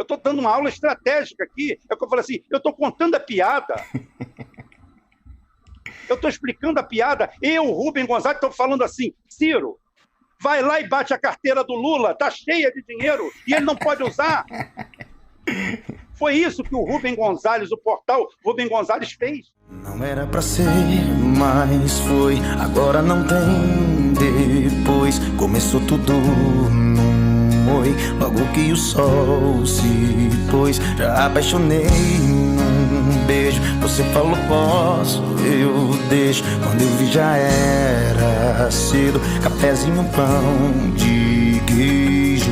Eu estou dando uma aula estratégica aqui. É o que eu falei assim, eu estou contando a piada. Eu estou explicando a piada. Eu, Rubem Gonzalez, estou falando assim, Ciro, vai lá e bate a carteira do Lula, está cheia de dinheiro e ele não pode usar. Foi isso que o Rubem Gonzalez, o portal Rubem Gonzalez fez. Não era pra ser, mas foi. Agora não tem depois. Começou tudo num oi. Logo que o sol se pôs, já apaixonei num beijo. Você falou posso, eu deixo. Quando eu vi já era cedo. Cafezinho, pão de queijo.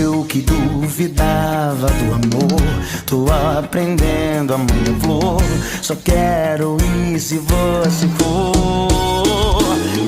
Eu que duvidava do amor, tô aprendendo a manhã flor. Só quero ir se você for.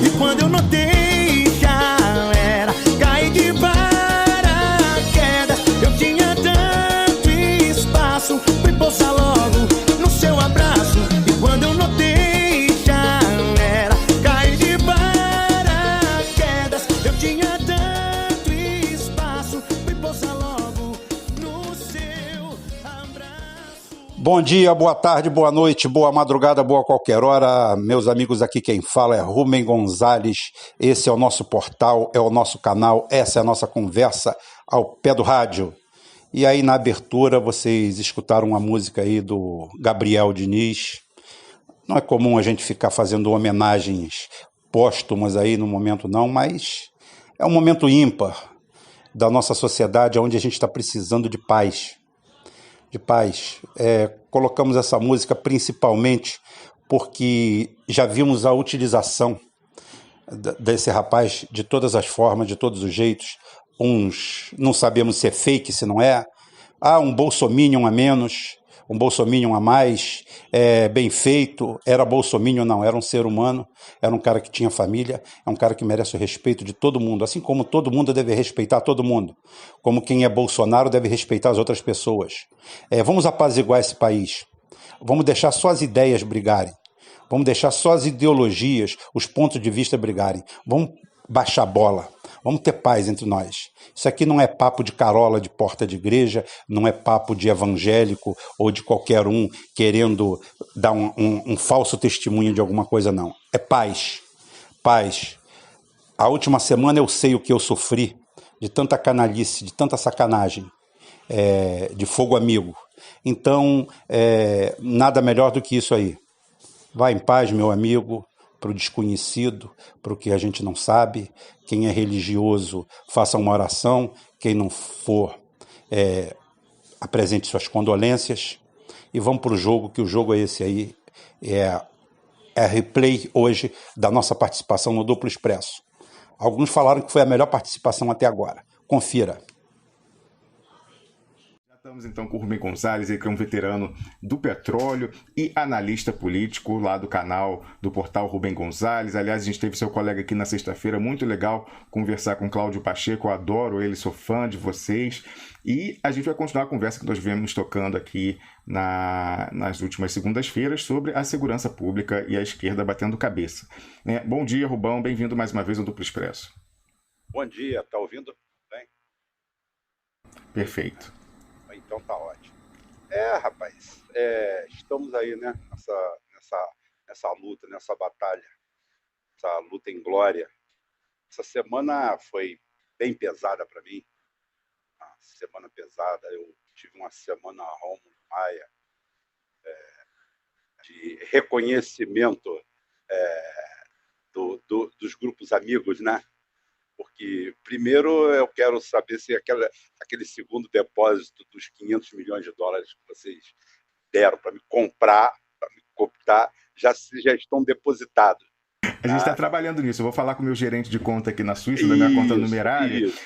E quando eu notei já era, caí de paraquedas. Eu tinha tanto espaço, fui pousar logo no seu abraço. E quando eu notei já era, caí de paraquedas. Eu tinha tanto espaço, fui pousar logo no seu abraço. Bom dia, boa tarde, boa noite, boa madrugada, boa qualquer hora. Meus amigos, aqui quem fala é Rubem Gonzalez. Esse é o nosso portal, é o nosso canal, essa é a nossa conversa ao pé do rádio. E aí na abertura vocês escutaram uma música aí do Gabriel Diniz. Não é comum a gente ficar fazendo homenagens póstumas aí no momento não, mas é um momento ímpar da nossa sociedade onde a gente está precisando de paz. De paz. Colocamos essa música principalmente porque já vimos a utilização desse rapaz de todas as formas, de todos os jeitos. Uns não sabemos se é fake, se não é. Um bolsominion a menos, um bolsominion a mais, bem feito. Era bolsominion, não, era um ser humano, era um cara que tinha família, é um cara que merece o respeito de todo mundo, assim como todo mundo deve respeitar todo mundo, como quem é Bolsonaro deve respeitar as outras pessoas. Vamos apaziguar esse país, vamos deixar só as ideias brigarem, vamos deixar só as ideologias, os pontos de vista brigarem, vamos baixar a bola. Vamos ter paz entre nós. Isso aqui não é papo de carola de porta de igreja, não é papo de evangélico ou de qualquer um querendo dar um falso testemunho de alguma coisa, não. É paz. Paz. A última semana eu sei o que eu sofri de tanta canalice, de tanta sacanagem, de fogo amigo. Então, nada melhor do que isso aí. Vá em paz, meu amigo. Para o desconhecido, para o que a gente não sabe. Quem é religioso, faça uma oração. Quem não for, apresente suas condolências. E vamos para o jogo, que o jogo é esse aí. É replay hoje da nossa participação no Duplo Expresso. Alguns falaram que foi a melhor participação até agora. Confira. Estamos então com o Rubem Gonzalez, que é um veterano do petróleo e analista político lá do canal do portal Rubem Gonzalez. Aliás, a gente teve seu colega aqui na sexta-feira, muito legal conversar com Cláudio Pacheco, eu adoro ele, sou fã de vocês. E a gente vai continuar a conversa que nós viemos tocando aqui nas últimas segundas-feiras sobre a segurança pública e a esquerda batendo cabeça. Bom dia, Rubão, bem-vindo mais uma vez ao Duplo Expresso. Bom dia, tá ouvindo bem? Perfeito. Então tá ótimo. Rapaz, estamos aí, né, nessa luta, nessa batalha, essa luta em glória. Essa semana foi bem pesada para mim, uma semana pesada. Eu tive uma semana Rômulo Maia, de reconhecimento dos grupos amigos, né? Porque, primeiro, eu quero saber se aquele segundo depósito dos 500 milhões de dólares que vocês deram para me comprar, para me cooptar, já estão depositados. A gente está trabalhando nisso. Eu vou falar com o meu gerente de conta aqui na Suíça, da minha conta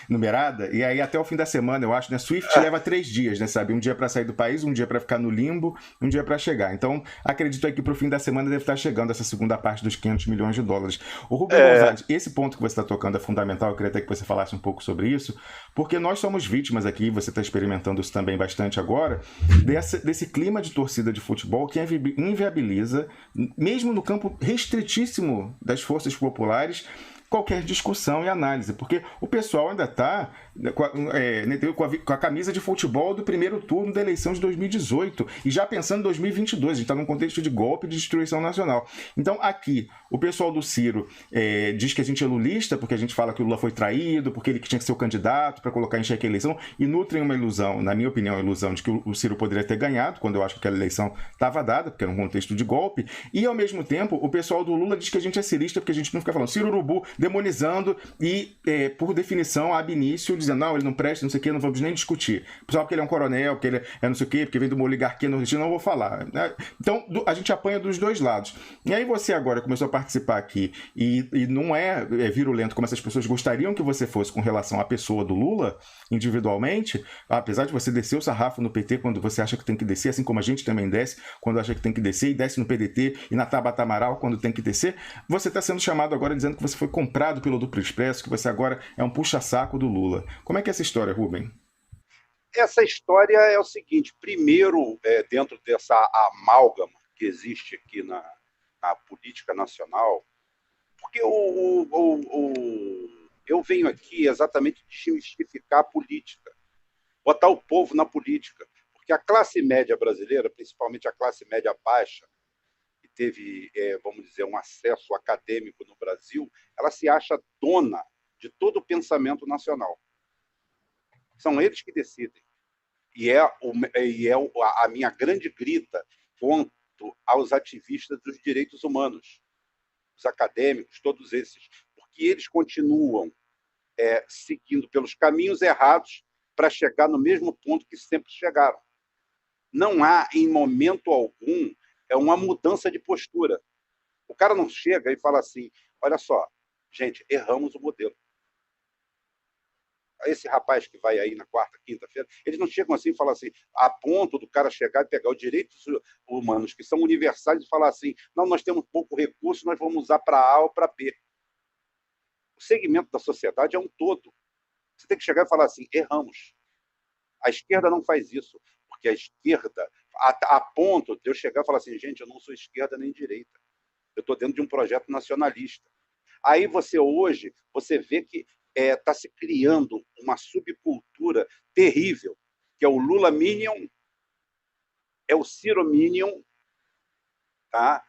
numerada, e aí até o fim da semana, eu acho, né? Swift leva 3 dias, né, sabe? Um dia para sair do país, um dia para ficar no limbo, um dia para chegar. Então, acredito que para o fim da semana deve estar chegando essa segunda parte dos 500 milhões de dólares. O Rubem Gonzalez, esse ponto que você está tocando é fundamental, eu queria até que você falasse um pouco sobre isso, porque nós somos vítimas aqui, você está experimentando isso também bastante agora, desse clima de torcida de futebol que inviabiliza, mesmo no campo restritíssimo das forças populares, qualquer discussão e análise, porque o pessoal ainda está com a camisa de futebol do primeiro turno da eleição de 2018 e já pensando em 2022, a gente está num contexto de golpe de destruição nacional. Então aqui, o pessoal do Ciro diz que a gente é lulista porque a gente fala que o Lula foi traído, porque ele tinha que ser o candidato para colocar em xeque a eleição, e nutrem uma ilusão, na minha opinião, a ilusão de que o Ciro poderia ter ganhado, quando eu acho que aquela eleição estava dada, porque era um contexto de golpe, e ao mesmo tempo o pessoal do Lula diz que a gente é cirista porque a gente não fica falando Ciro Urubu, demonizando e, por definição, ab início, dizendo, não, ele não presta, não sei o que, não vamos nem discutir. Só porque ele é um coronel, porque ele é não sei o que, porque vem de uma oligarquia nordestina, não vou falar. Então, a gente apanha dos dois lados. E aí você agora começou a participar aqui e não é virulento como essas pessoas gostariam que você fosse com relação à pessoa do Lula, individualmente, apesar de você descer o sarrafo no PT quando você acha que tem que descer, assim como a gente também desce quando acha que tem que descer, e desce no PDT e na Tabata Amaral quando tem que descer, você está sendo chamado agora dizendo que você foi comprado pelo Duplo Expresso, que você agora é um puxa-saco do Lula. Como é que é essa história, Rubem? Essa história é o seguinte: primeiro, dentro dessa amálgama que existe aqui na política nacional, porque eu venho aqui exatamente desmistificar a política, botar o povo na política, porque a classe média brasileira, principalmente a classe média baixa, que teve, vamos dizer, um acesso acadêmico no Brasil, ela se acha dona de todo o pensamento nacional. São eles que decidem. E é a minha grande grita quanto aos ativistas dos direitos humanos, os acadêmicos, todos esses, porque eles continuam seguindo pelos caminhos errados para chegar no mesmo ponto que sempre chegaram. Não há, em momento algum, uma mudança de postura. O cara não chega e fala assim, olha só, gente, erramos o modelo. Esse rapaz que vai aí na quarta, quinta-feira, eles não chegam assim e falam assim, a ponto do cara chegar e pegar os direitos humanos, que são universais, e falar assim, não, nós temos pouco recurso, nós vamos usar para A ou para B. O segmento da sociedade é um todo. Você tem que chegar e falar assim, erramos. A esquerda não faz isso, porque a esquerda, a ponto de eu chegar e falar assim, gente, eu não sou esquerda nem direita. Eu estou dentro de um projeto nacionalista. Aí hoje, você vê que está se criando uma subcultura terrível, que é o Lula Minion, é o Ciro Minion, tá?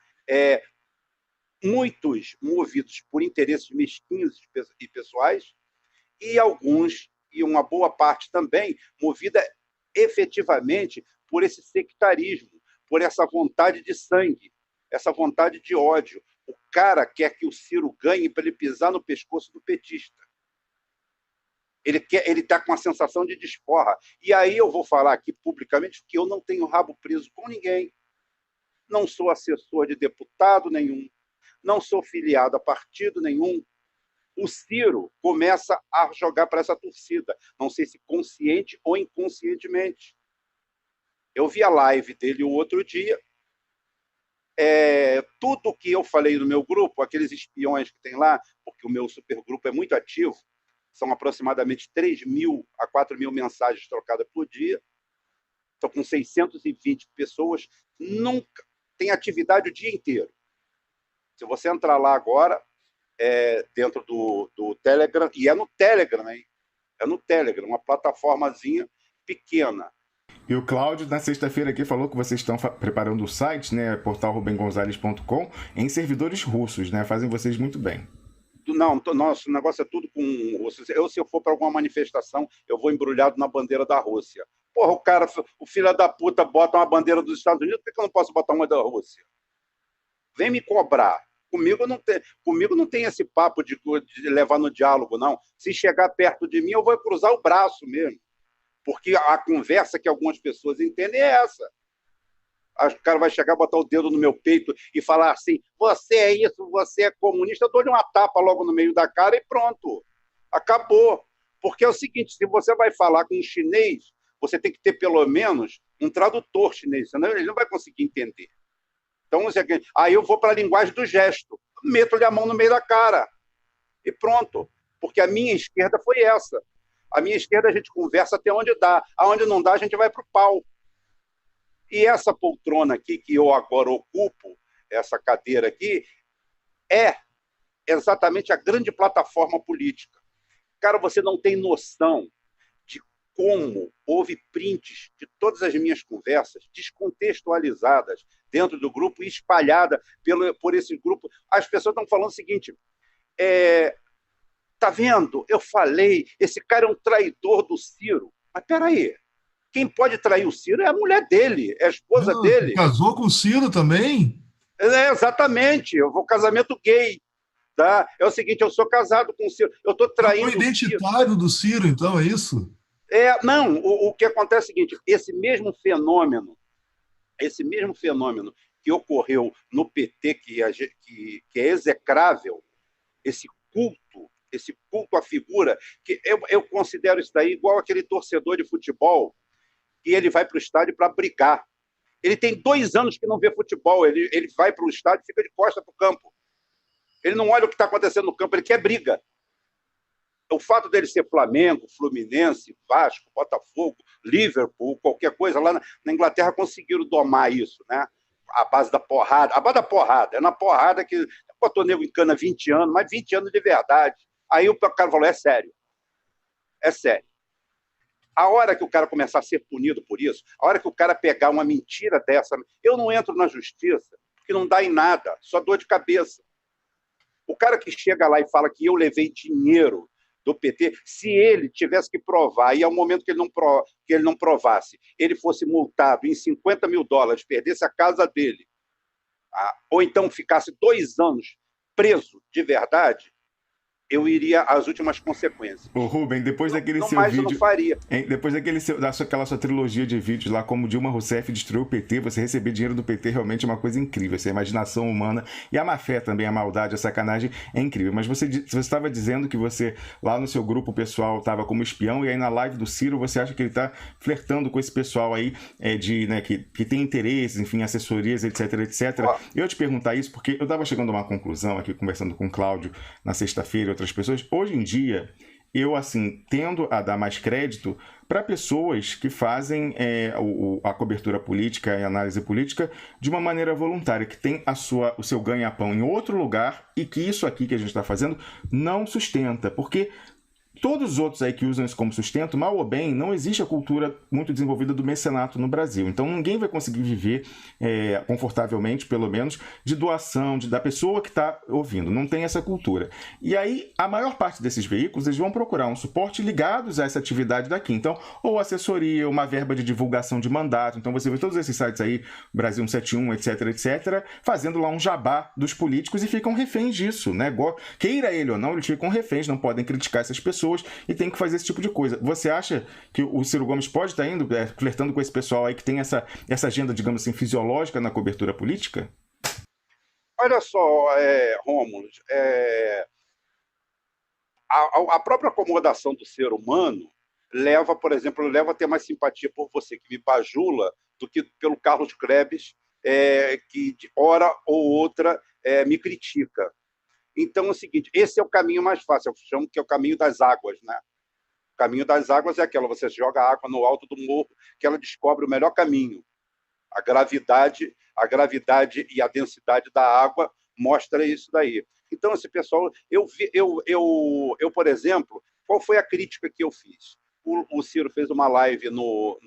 Muitos movidos por interesses mesquinhos e pessoais, e alguns, e uma boa parte também, movida efetivamente por esse sectarismo, por essa vontade de sangue, essa vontade de ódio. O cara quer que o Ciro ganhe para ele pisar no pescoço do petista. Ele está com a sensação de desforra. E aí eu vou falar aqui publicamente que eu não tenho rabo preso com ninguém. Não sou assessor de deputado nenhum. Não sou filiado a partido nenhum. O Ciro começa a jogar para essa torcida. Não sei se consciente ou inconscientemente. Eu vi a live dele o outro dia. Tudo que eu falei no meu grupo, aqueles espiões que tem lá, porque o meu supergrupo é muito ativo, são aproximadamente 3.000 a 4.000 mensagens trocadas por dia. Estou com 620 pessoas. Nunca tem atividade o dia inteiro. Se você entrar lá agora, dentro do Telegram, e é no Telegram, hein? É no Telegram, uma plataformazinha pequena. E o Cláudio, na sexta-feira aqui, falou que vocês estão preparando o site, né, portalrubengonzales.com, em servidores russos, né? Fazem vocês muito bem. Não, nosso negócio é tudo com... Se eu for para alguma manifestação, eu vou embrulhado na bandeira da Rússia. Porra, o filho da puta bota uma bandeira dos Estados Unidos, por que eu não posso botar uma da Rússia? Vem me cobrar. Comigo não tem esse papo de levar no diálogo, não. Se chegar perto de mim, eu vou cruzar o braço mesmo. Porque a conversa que algumas pessoas entendem é essa. O cara vai chegar, botar o dedo no meu peito e falar assim, você é isso, você é comunista, eu dou-lhe uma tapa logo no meio da cara e pronto. Acabou. Porque é o seguinte, se você vai falar com um chinês, você tem que ter pelo menos um tradutor chinês, senão ele não vai conseguir entender. Então, aí eu vou para a linguagem do gesto, meto-lhe a mão no meio da cara e pronto. Porque a minha esquerda foi essa. A minha esquerda a gente conversa até onde dá. Aonde não dá, a gente vai para o pau. E essa poltrona aqui, que eu agora ocupo, essa cadeira aqui, é exatamente a grande plataforma política. Cara, você não tem noção como houve prints de todas as minhas conversas descontextualizadas dentro do grupo e espalhada por esse grupo. As pessoas estão falando o seguinte, tá vendo? Eu falei, esse cara é um traidor do Ciro. Mas peraí, quem pode trair o Ciro é a mulher dele, é a esposa dele. Casou com o Ciro também? Exatamente, eu vou casamento gay. Tá? É o seguinte, eu sou casado com o Ciro, eu estou traindo o Ciro. O identitário do Ciro, então, é isso? Não, o que acontece é o seguinte, esse mesmo fenômeno que ocorreu no PT, que é execrável, esse culto à figura, que eu considero isso daí igual aquele torcedor de futebol, que ele vai para o estádio para brigar. Ele tem 2 anos que não vê futebol, ele vai para o estádio e fica de costas para o campo. Ele não olha o que está acontecendo no campo, ele quer briga. O fato dele ser Flamengo, Fluminense, Vasco, Botafogo, Liverpool, qualquer coisa, lá na Inglaterra conseguiram domar isso, né? A base da porrada. É na porrada que botou nego em cana 20 anos, mas 20 anos de verdade. Aí o cara falou, é sério. A hora que o cara começar a ser punido por isso, a hora que o cara pegar uma mentira dessa, eu não entro na justiça, porque não dá em nada, só dor de cabeça. O cara que chega lá e fala que eu levei dinheiro do PT, se ele tivesse que provar, e ao momento que ele não provasse, ele fosse multado em $50 mil, perdesse a casa dele, ou então ficasse 2 anos preso de verdade, eu iria às últimas consequências. Ô, Rubem, depois daquele seu mais vídeo... Eu não faria. Depois daquela sua trilogia de vídeos lá, como Dilma Rousseff destruiu o PT, você receber dinheiro do PT realmente é uma coisa incrível. Essa imaginação humana e a má-fé também, a maldade, a sacanagem é incrível. Mas você estava dizendo que você, lá no seu grupo pessoal, estava como espião, e aí na live do Ciro, você acha que ele está flertando com esse pessoal aí, que tem interesses, enfim, assessorias, etc, etc. Eu ia te perguntar isso porque eu estava chegando a uma conclusão aqui, conversando com o Cláudio na sexta-feira, outras pessoas. Hoje em dia, eu, assim, tendo a dar mais crédito para pessoas que fazem a cobertura política e análise política de uma maneira voluntária, que tem o seu ganha-pão em outro lugar e que isso aqui que a gente está fazendo não sustenta, porque todos os outros aí que usam isso como sustento, mal ou bem, não existe a cultura muito desenvolvida do mecenato no Brasil. Então ninguém vai conseguir viver confortavelmente, pelo menos, de doação, da pessoa que está ouvindo. Não tem essa cultura. E aí, a maior parte desses veículos, eles vão procurar um suporte ligados a essa atividade daqui. Então, ou assessoria, uma verba de divulgação de mandato. Então você vê todos esses sites aí, Brasil 171, etc, etc, fazendo lá um jabá dos políticos e ficam reféns disso, né? Queira ele ou não, eles ficam reféns, não podem criticar essas pessoas e tem que fazer esse tipo de coisa. Você acha que o Ciro Gomes pode estar indo, flertando com esse pessoal aí que tem essa agenda, digamos assim, fisiológica na cobertura política? Olha só, Rômulo, a própria acomodação do ser humano leva, por exemplo, a ter mais simpatia por você, que me bajula, do que pelo Carlos Krebs, que de hora ou outra me critica. Então é o seguinte, esse é o caminho mais fácil, eu chamo que é o caminho das águas, né? O caminho das águas é aquela, você joga a água no alto do morro, que ela descobre o melhor caminho. A gravidade e a densidade da água mostra isso daí. Então esse pessoal, eu por exemplo, qual foi a crítica que eu fiz? O Ciro fez uma live no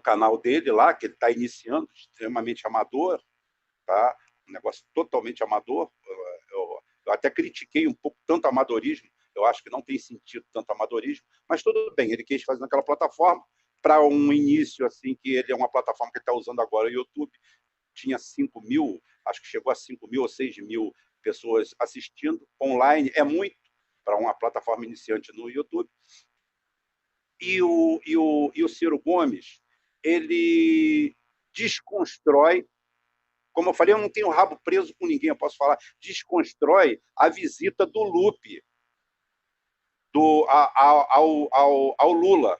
canal dele lá, que ele está iniciando, extremamente amador, tá? Um negócio totalmente amador. Eu até critiquei um pouco tanto amadorismo, eu acho que não tem sentido tanto amadorismo, mas tudo bem, ele quis fazer naquela plataforma, para um início, assim, que ele é uma plataforma que ele está usando agora, o YouTube, tinha 5 mil, acho que chegou a 5 mil ou 6 mil pessoas assistindo online, é muito para uma plataforma iniciante no YouTube. E o Ciro Gomes, ele desconstrói, como eu falei, eu não tenho rabo preso com ninguém, eu posso falar, desconstrói a visita do Lupe ao Lula.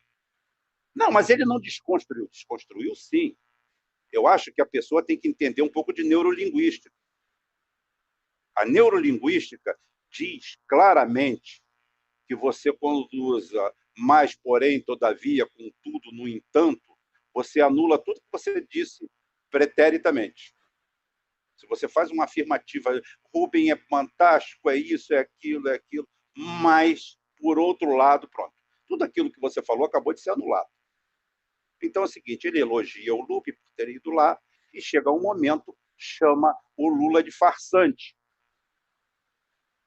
Não, mas ele não desconstruiu. Desconstruiu, sim. Eu acho que a pessoa tem que entender um pouco de neurolinguística. A neurolinguística diz claramente que você, quando usa mas, porém, todavia, contudo, no entanto, você anula tudo que você disse preteritamente. Se você faz uma afirmativa, Rubem é fantástico, é isso, é aquilo, mas, por outro lado, pronto. Tudo aquilo que você falou acabou de ser anulado. Então é o seguinte, ele elogia o Lupe por ter ido lá e chega um momento, chama o Lula de farsante.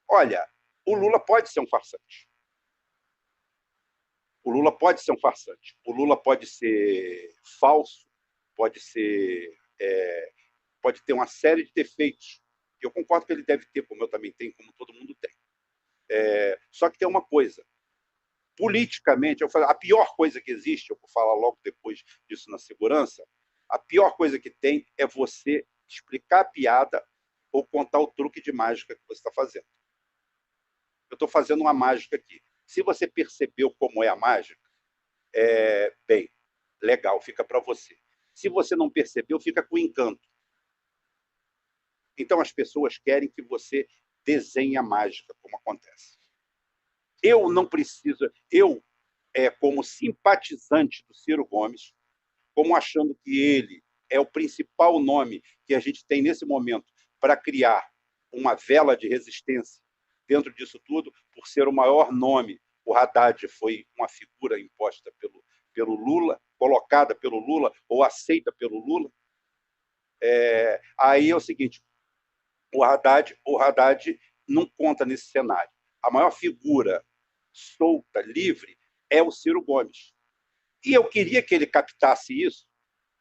Olha, o Lula pode ser um farsante. O Lula pode ser um farsante. O Lula pode ser falso, pode ter uma série de defeitos. Eu concordo que ele deve ter, como eu também tenho, como todo mundo tem. Só que tem uma coisa. Politicamente, eu falo, a pior coisa que existe, eu vou falar logo depois disso na segurança, a pior coisa que tem é você explicar a piada ou contar o truque de mágica que você está fazendo. Eu estou fazendo uma mágica aqui. Se você percebeu como é a mágica, bem, legal, fica para você. Se você não percebeu, fica com encanto. Então, as pessoas querem que você desenhe a mágica, como acontece. Eu não preciso... como simpatizante do Ciro Gomes, como achando que ele é o principal nome que a gente tem nesse momento para criar uma vela de resistência dentro disso tudo, por ser o maior nome. O Haddad foi uma figura imposta pelo Lula, colocada pelo Lula ou aceita pelo Lula. Aí é o seguinte, o Haddad não conta nesse cenário. A maior figura solta, livre, é o Ciro Gomes. E eu queria que ele captasse isso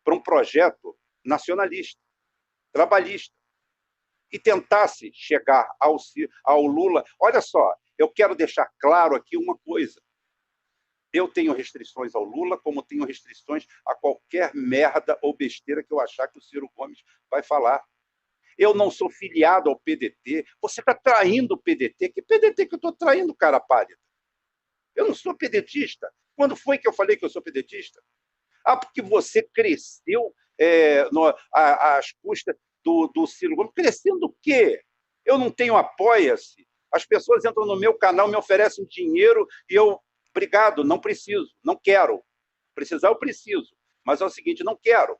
para um projeto nacionalista, trabalhista, e tentasse chegar ao Lula. Olha só, eu quero deixar claro aqui uma coisa. Eu tenho restrições ao Lula, como tenho restrições a qualquer merda ou besteira que eu achar que o Ciro Gomes vai falar. Eu não sou filiado ao PDT. Você está traindo o PDT. Que PDT que eu estou traindo, cara pálida? Eu não sou pedetista. Quando foi que eu falei que eu sou pedetista? Porque você cresceu às custas do Ciro Gomes. Crescendo o quê? Eu não tenho apoia-se. As pessoas entram no meu canal, me oferecem dinheiro e eu, obrigado, não preciso, não quero. Precisar eu preciso, mas é o seguinte, não quero.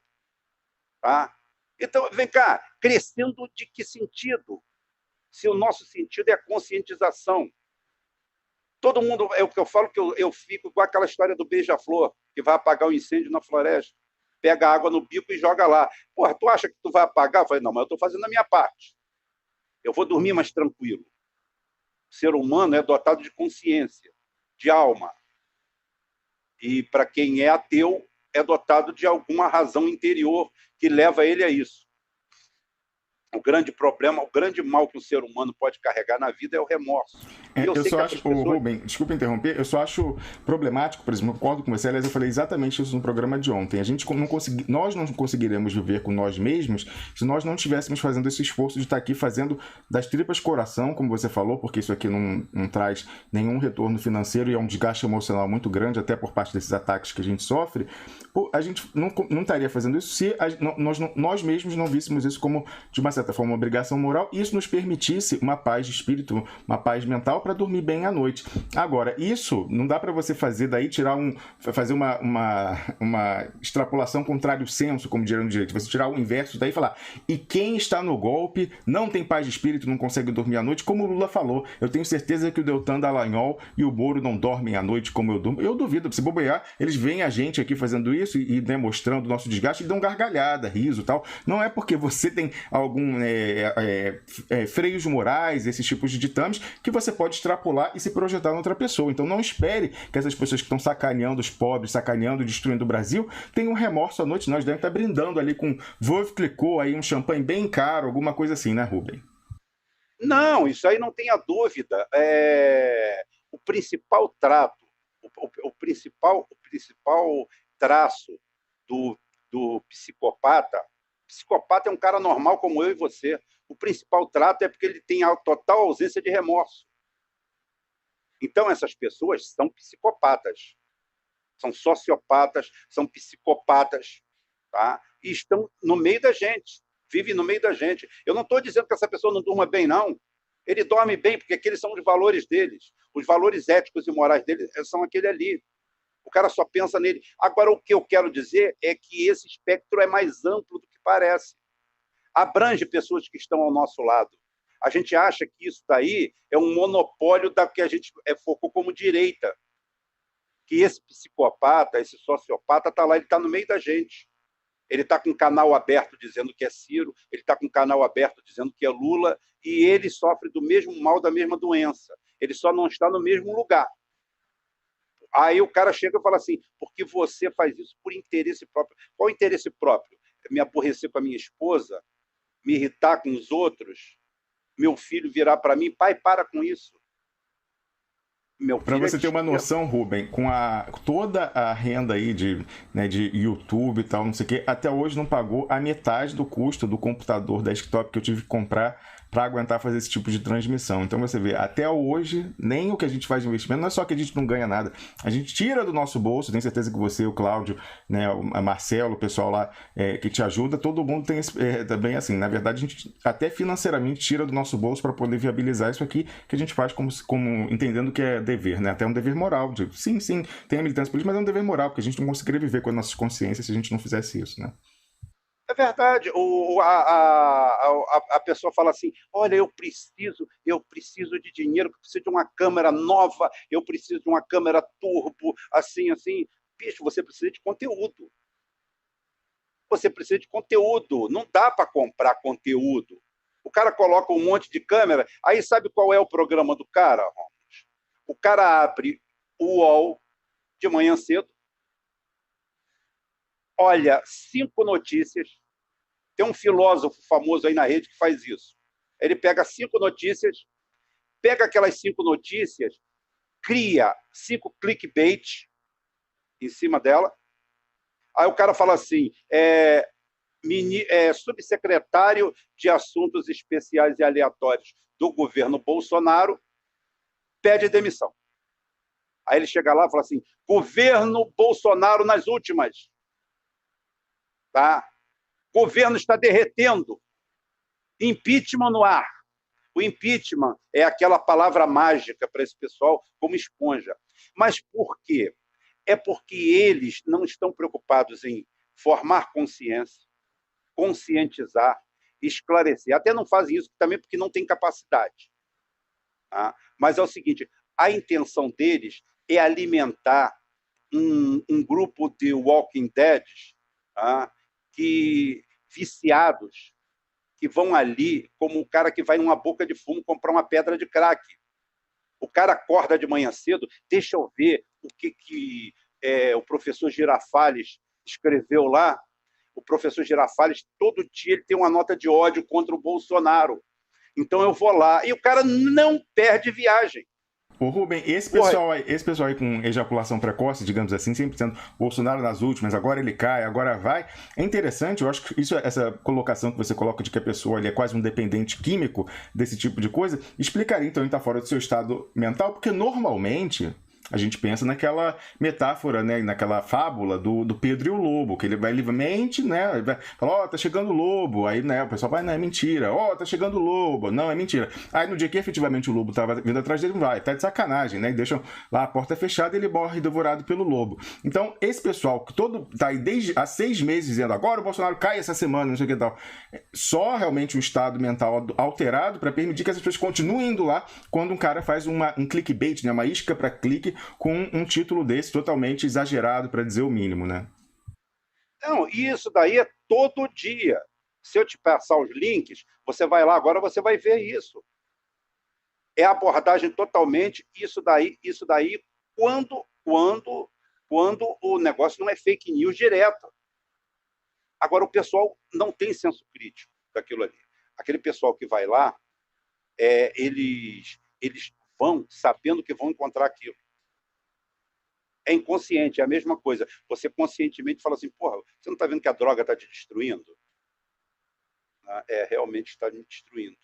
Tá? Então, vem cá, crescendo de que sentido? Se o nosso sentido é a conscientização. Todo mundo, é o que eu falo, que eu fico com aquela história do beija-flor, que vai apagar o incêndio na floresta. Pega água no bico e joga lá. Porra, tu acha que tu vai apagar? Eu falei, não, mas eu estou fazendo a minha parte. Eu vou dormir mais tranquilo. O ser humano é dotado de consciência, de alma. E, para quem é ateu, é dotado de alguma razão interior que leva ele a isso. O grande problema, o grande mal que o ser humano pode carregar na vida é o remorso. Eu só acho, Rubem, desculpa interromper, eu só acho problemático, por exemplo, eu concordo com você, aliás, eu falei exatamente isso no programa de ontem. Nós não conseguiremos viver com nós mesmos se nós não estivéssemos fazendo esse esforço de estar aqui fazendo das tripas coração, como você falou, porque isso aqui não traz nenhum retorno financeiro e é um desgaste emocional muito grande, até por parte desses ataques que a gente sofre. A gente não estaria fazendo isso se nós mesmos não víssemos isso como, de uma certa forma, uma obrigação moral, e isso nos permitisse uma paz de espírito, uma paz mental para dormir bem à noite. Agora, isso não dá para você fazer daí, fazer uma extrapolação contrário senso, como diria no direito, você tirar o inverso daí e falar, e quem está no golpe não tem paz de espírito, não consegue dormir à noite, como o Lula falou. Eu tenho certeza que o Deltan Dallagnol e o Moro não dormem à noite como eu durmo. Eu duvido, se bobear, eles veem a gente aqui fazendo isso e demonstrando o nosso desgaste e dão gargalhada, riso e tal. Não é porque você tem algum freios morais, esses tipos de ditames, que você pode extrapolar e se projetar em outra pessoa. Então não espere que essas pessoas que estão sacaneando os pobres, sacaneando, destruindo o Brasil, tenham remorso à noite. Nós devemos estar brindando ali com Veuve Clicquot, aí um champanhe bem caro, alguma coisa assim, né, Rubem? Não, isso aí não tenha dúvida. O principal trato, o principal traço do psicopata. Psicopata é um cara normal como eu e você. O principal trato é porque ele tem a total ausência de remorso. Então, essas pessoas são psicopatas. São sociopatas, são psicopatas, tá? E estão no meio da gente, vivem no meio da gente. Eu não estou dizendo que essa pessoa não durma bem, não. Ele dorme bem, porque aqueles são os valores deles. Os valores éticos e morais deles são aquele ali. O cara só pensa nele. Agora, o que eu quero dizer é que esse espectro é mais amplo do que parece. Abrange pessoas que estão ao nosso lado. A gente acha que isso daí é um monopólio da que a gente focou como direita. Que esse psicopata, esse sociopata está lá, ele está no meio da gente. Ele está com o canal aberto dizendo que é Ciro, ele está com o canal aberto dizendo que é Lula, e ele sofre do mesmo mal, da mesma doença. Ele só não está no mesmo lugar. Aí o cara chega e fala assim, porque você faz isso por interesse próprio. Qual o interesse próprio? Me aborrecer com a minha esposa? Me irritar com os outros? Meu filho virar para mim, pai, para com isso. Para você ter uma noção, Rubem, com toda a renda aí de YouTube e tal, não sei o quê, até hoje não pagou a metade do custo do computador desktop que eu tive que comprar para aguentar fazer esse tipo de transmissão. Então você vê, até hoje, nem o que a gente faz de investimento, não é só que a gente não ganha nada, a gente tira do nosso bolso, tenho certeza que você, o Cláudio, né, o Marcelo, o pessoal lá que te ajuda, todo mundo tem também assim, na verdade a gente até financeiramente tira do nosso bolso para poder viabilizar isso aqui que a gente faz como entendendo que é dever, né? Até um dever moral. Sim, tem a militância política, mas é um dever moral, porque a gente não conseguiria viver com as nossas consciências se a gente não fizesse isso, né? É verdade. A pessoa fala assim, olha, eu preciso de dinheiro, eu preciso de uma câmera nova, eu preciso de uma câmera turbo, assim. Bicho, você precisa de conteúdo. Você precisa de conteúdo. Não dá para comprar conteúdo. O cara coloca um monte de câmera, aí sabe qual é o programa do cara, Romulo? O cara abre o UOL de manhã cedo, olha 5 notícias. Tem um filósofo famoso aí na rede que faz isso. Ele pega 5 notícias, pega aquelas 5 notícias, cria 5 clickbait em cima dela. Aí o cara fala assim, subsecretário de Assuntos Especiais e Aleatórios do governo Bolsonaro pede demissão. Aí ele chega lá e fala assim, governo Bolsonaro nas últimas. Tá? Governo está derretendo. Impeachment no ar. O impeachment é aquela palavra mágica para esse pessoal como esponja. Mas por quê? É porque eles não estão preocupados em formar consciência, conscientizar, esclarecer. Até não fazem isso também porque não têm capacidade. Tá? Mas é o seguinte, a intenção deles é alimentar um grupo de Walking Dead, tá? Viciados, que vão ali como o cara que vai numa boca de fumo comprar uma pedra de crack. O cara acorda de manhã cedo, deixa eu ver o que o professor Girafales escreveu lá. O professor Girafales, todo dia, ele tem uma nota de ódio contra o Bolsonaro. Então eu vou lá. E o cara não perde viagem. Ô Rubem, esse pessoal aí com ejaculação precoce, digamos assim, sempre sendo Bolsonaro nas últimas, agora ele cai, agora vai, é interessante, eu acho que essa colocação que você coloca de que a pessoa ali é quase um dependente químico desse tipo de coisa, explicaria então ele está fora do seu estado mental, porque normalmente a gente pensa naquela metáfora, né, naquela fábula do Pedro e o Lobo, que ele mente, né, ele vai falar, tá chegando o lobo, aí, né, o pessoal vai, não, é mentira, tá chegando o lobo, não, é mentira. Aí no dia que efetivamente o lobo tava vindo atrás dele, vai, tá de sacanagem, né, e deixam lá a porta fechada e ele morre devorado pelo lobo. Então, esse pessoal que tá aí desde há 6 meses dizendo, agora o Bolsonaro cai essa semana, não sei o que e tal, só realmente um estado mental alterado para permitir que essas pessoas continuem indo lá quando um cara faz um clickbait, né, uma isca para clique, com um título desse totalmente exagerado, para dizer o mínimo, né? Não, isso daí é todo dia. Se eu te passar os links, você vai lá, agora você vai ver isso. É abordagem totalmente isso daí quando o negócio não é fake news direto. Agora, o pessoal não tem senso crítico daquilo ali. Aquele pessoal que vai lá, eles vão sabendo que vão encontrar aquilo. É inconsciente, é a mesma coisa. Você conscientemente fala assim, porra, você não está vendo que a droga está te destruindo? Realmente está me destruindo.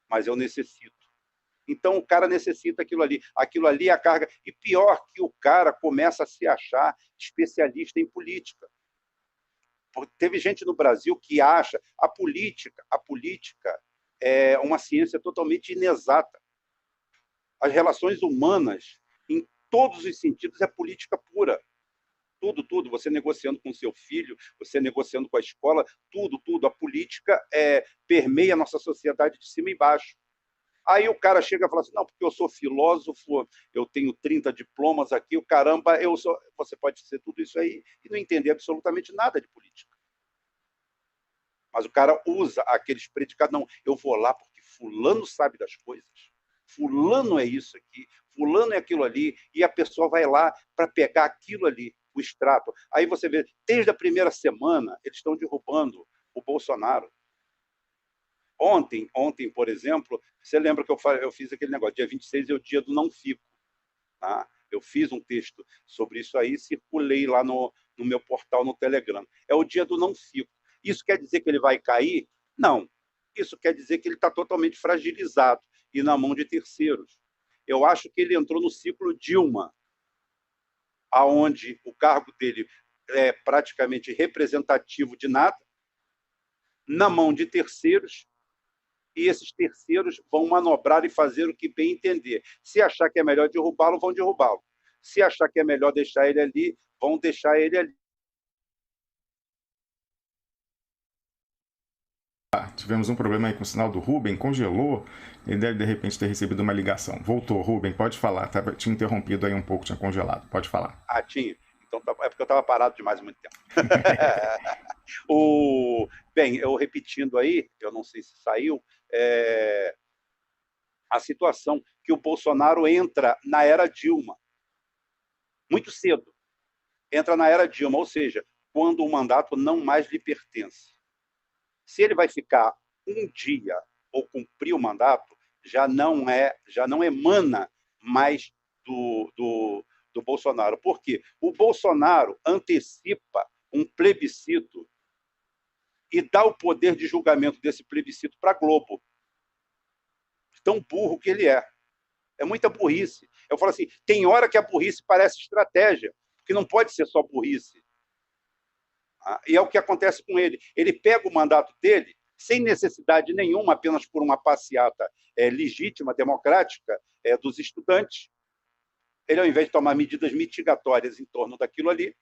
Mas eu necessito. Então o cara necessita aquilo ali. Aquilo ali é a carga. E pior que o cara começa a se achar especialista em política. Teve gente no Brasil que acha a política é uma ciência totalmente inexata. As relações humanas, em todos os sentidos, é política pura. Tudo. Você negociando com seu filho, você negociando com a escola, tudo. A política permeia a nossa sociedade de cima e embaixo. Aí o cara chega e fala assim, não, porque eu sou filósofo, eu tenho 30 diplomas aqui, o caramba, eu sou... Você pode ser tudo isso aí e não entender absolutamente nada de política. Mas o cara usa aqueles predicados, não, eu vou lá porque fulano sabe das coisas, fulano é isso aqui, fulano é aquilo ali, e a pessoa vai lá para pegar aquilo ali, o extrato. Aí você vê, desde a primeira semana, eles estão derrubando o Bolsonaro. Ontem, por exemplo, você lembra que eu fiz aquele negócio, dia 26 é o dia do não fico. Tá? Eu fiz um texto sobre isso aí, circulei lá no meu portal, no Telegram. É o dia do não fico. Isso quer dizer que ele vai cair? Não. Isso quer dizer que ele está totalmente fragilizado e na mão de terceiros. Eu acho que ele entrou no ciclo Dilma, aonde o cargo dele é praticamente representativo de nada, na mão de terceiros, e esses terceiros vão manobrar e fazer o que bem entender. Se achar que é melhor derrubá-lo, vão derrubá-lo. Se achar que é melhor deixar ele ali, vão deixar ele ali. Tivemos um problema aí com o sinal do Rubem, congelou, ele deve de repente ter recebido uma ligação. Voltou, Rubem, pode falar, tinha interrompido aí um pouco, tinha congelado, pode falar. Ah, tinha? Então é porque eu estava parado demais há muito tempo. Bem, eu repetindo aí, eu não sei se saiu, a situação que o Bolsonaro entra na era Dilma, muito cedo, entra na era Dilma, ou seja, quando o mandato não mais lhe pertence. Se ele vai ficar um dia ou cumprir o mandato, já não emana mais do Bolsonaro. Por quê? O Bolsonaro antecipa um plebiscito e dá o poder de julgamento desse plebiscito para a Globo. Tão burro que ele é. É muita burrice. Eu falo assim, tem hora que a burrice parece estratégia, porque não pode ser só burrice. E é o que acontece com ele. Ele pega o mandato dele sem necessidade nenhuma, apenas por uma passeata legítima, democrática, dos estudantes. Ele, ao invés de tomar medidas mitigatórias em torno daquilo ali,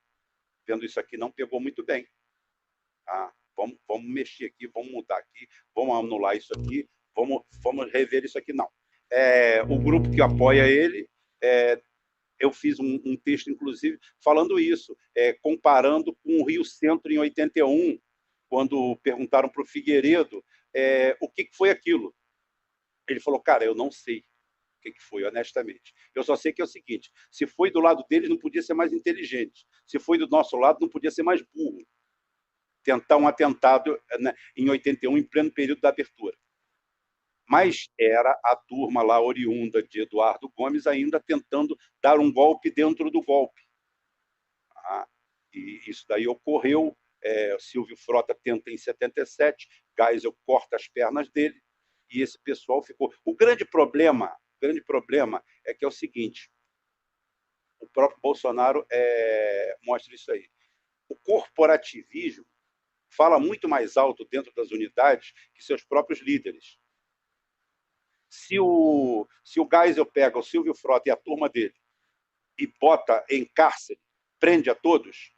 vendo isso aqui não pegou muito bem. Vamos mexer aqui, vamos mudar aqui, vamos anular isso aqui, vamos rever isso aqui. Não. O grupo que apoia ele... eu fiz um texto, inclusive, falando isso, comparando com o Rio Centro em 81, quando perguntaram para o Figueiredo o que foi aquilo. Ele falou, cara, eu não sei o que foi, honestamente. Eu só sei que é o seguinte, se foi do lado dele, não podia ser mais inteligente. Se foi do nosso lado, não podia ser mais burro. Tentar um atentado, né, em 81, em pleno período da abertura. Mas era a turma lá oriunda de Eduardo Gomes ainda tentando dar um golpe dentro do golpe. E isso daí ocorreu, Silvio Frota tenta em 77, Geisel corta as pernas dele, e esse pessoal ficou... O grande problema é que é o seguinte, o próprio Bolsonaro mostra isso aí. O corporativismo fala muito mais alto dentro das unidades que seus próprios líderes. Se o Geisel pega o Silvio Frota e a turma dele e bota em cárcere, prende a todos,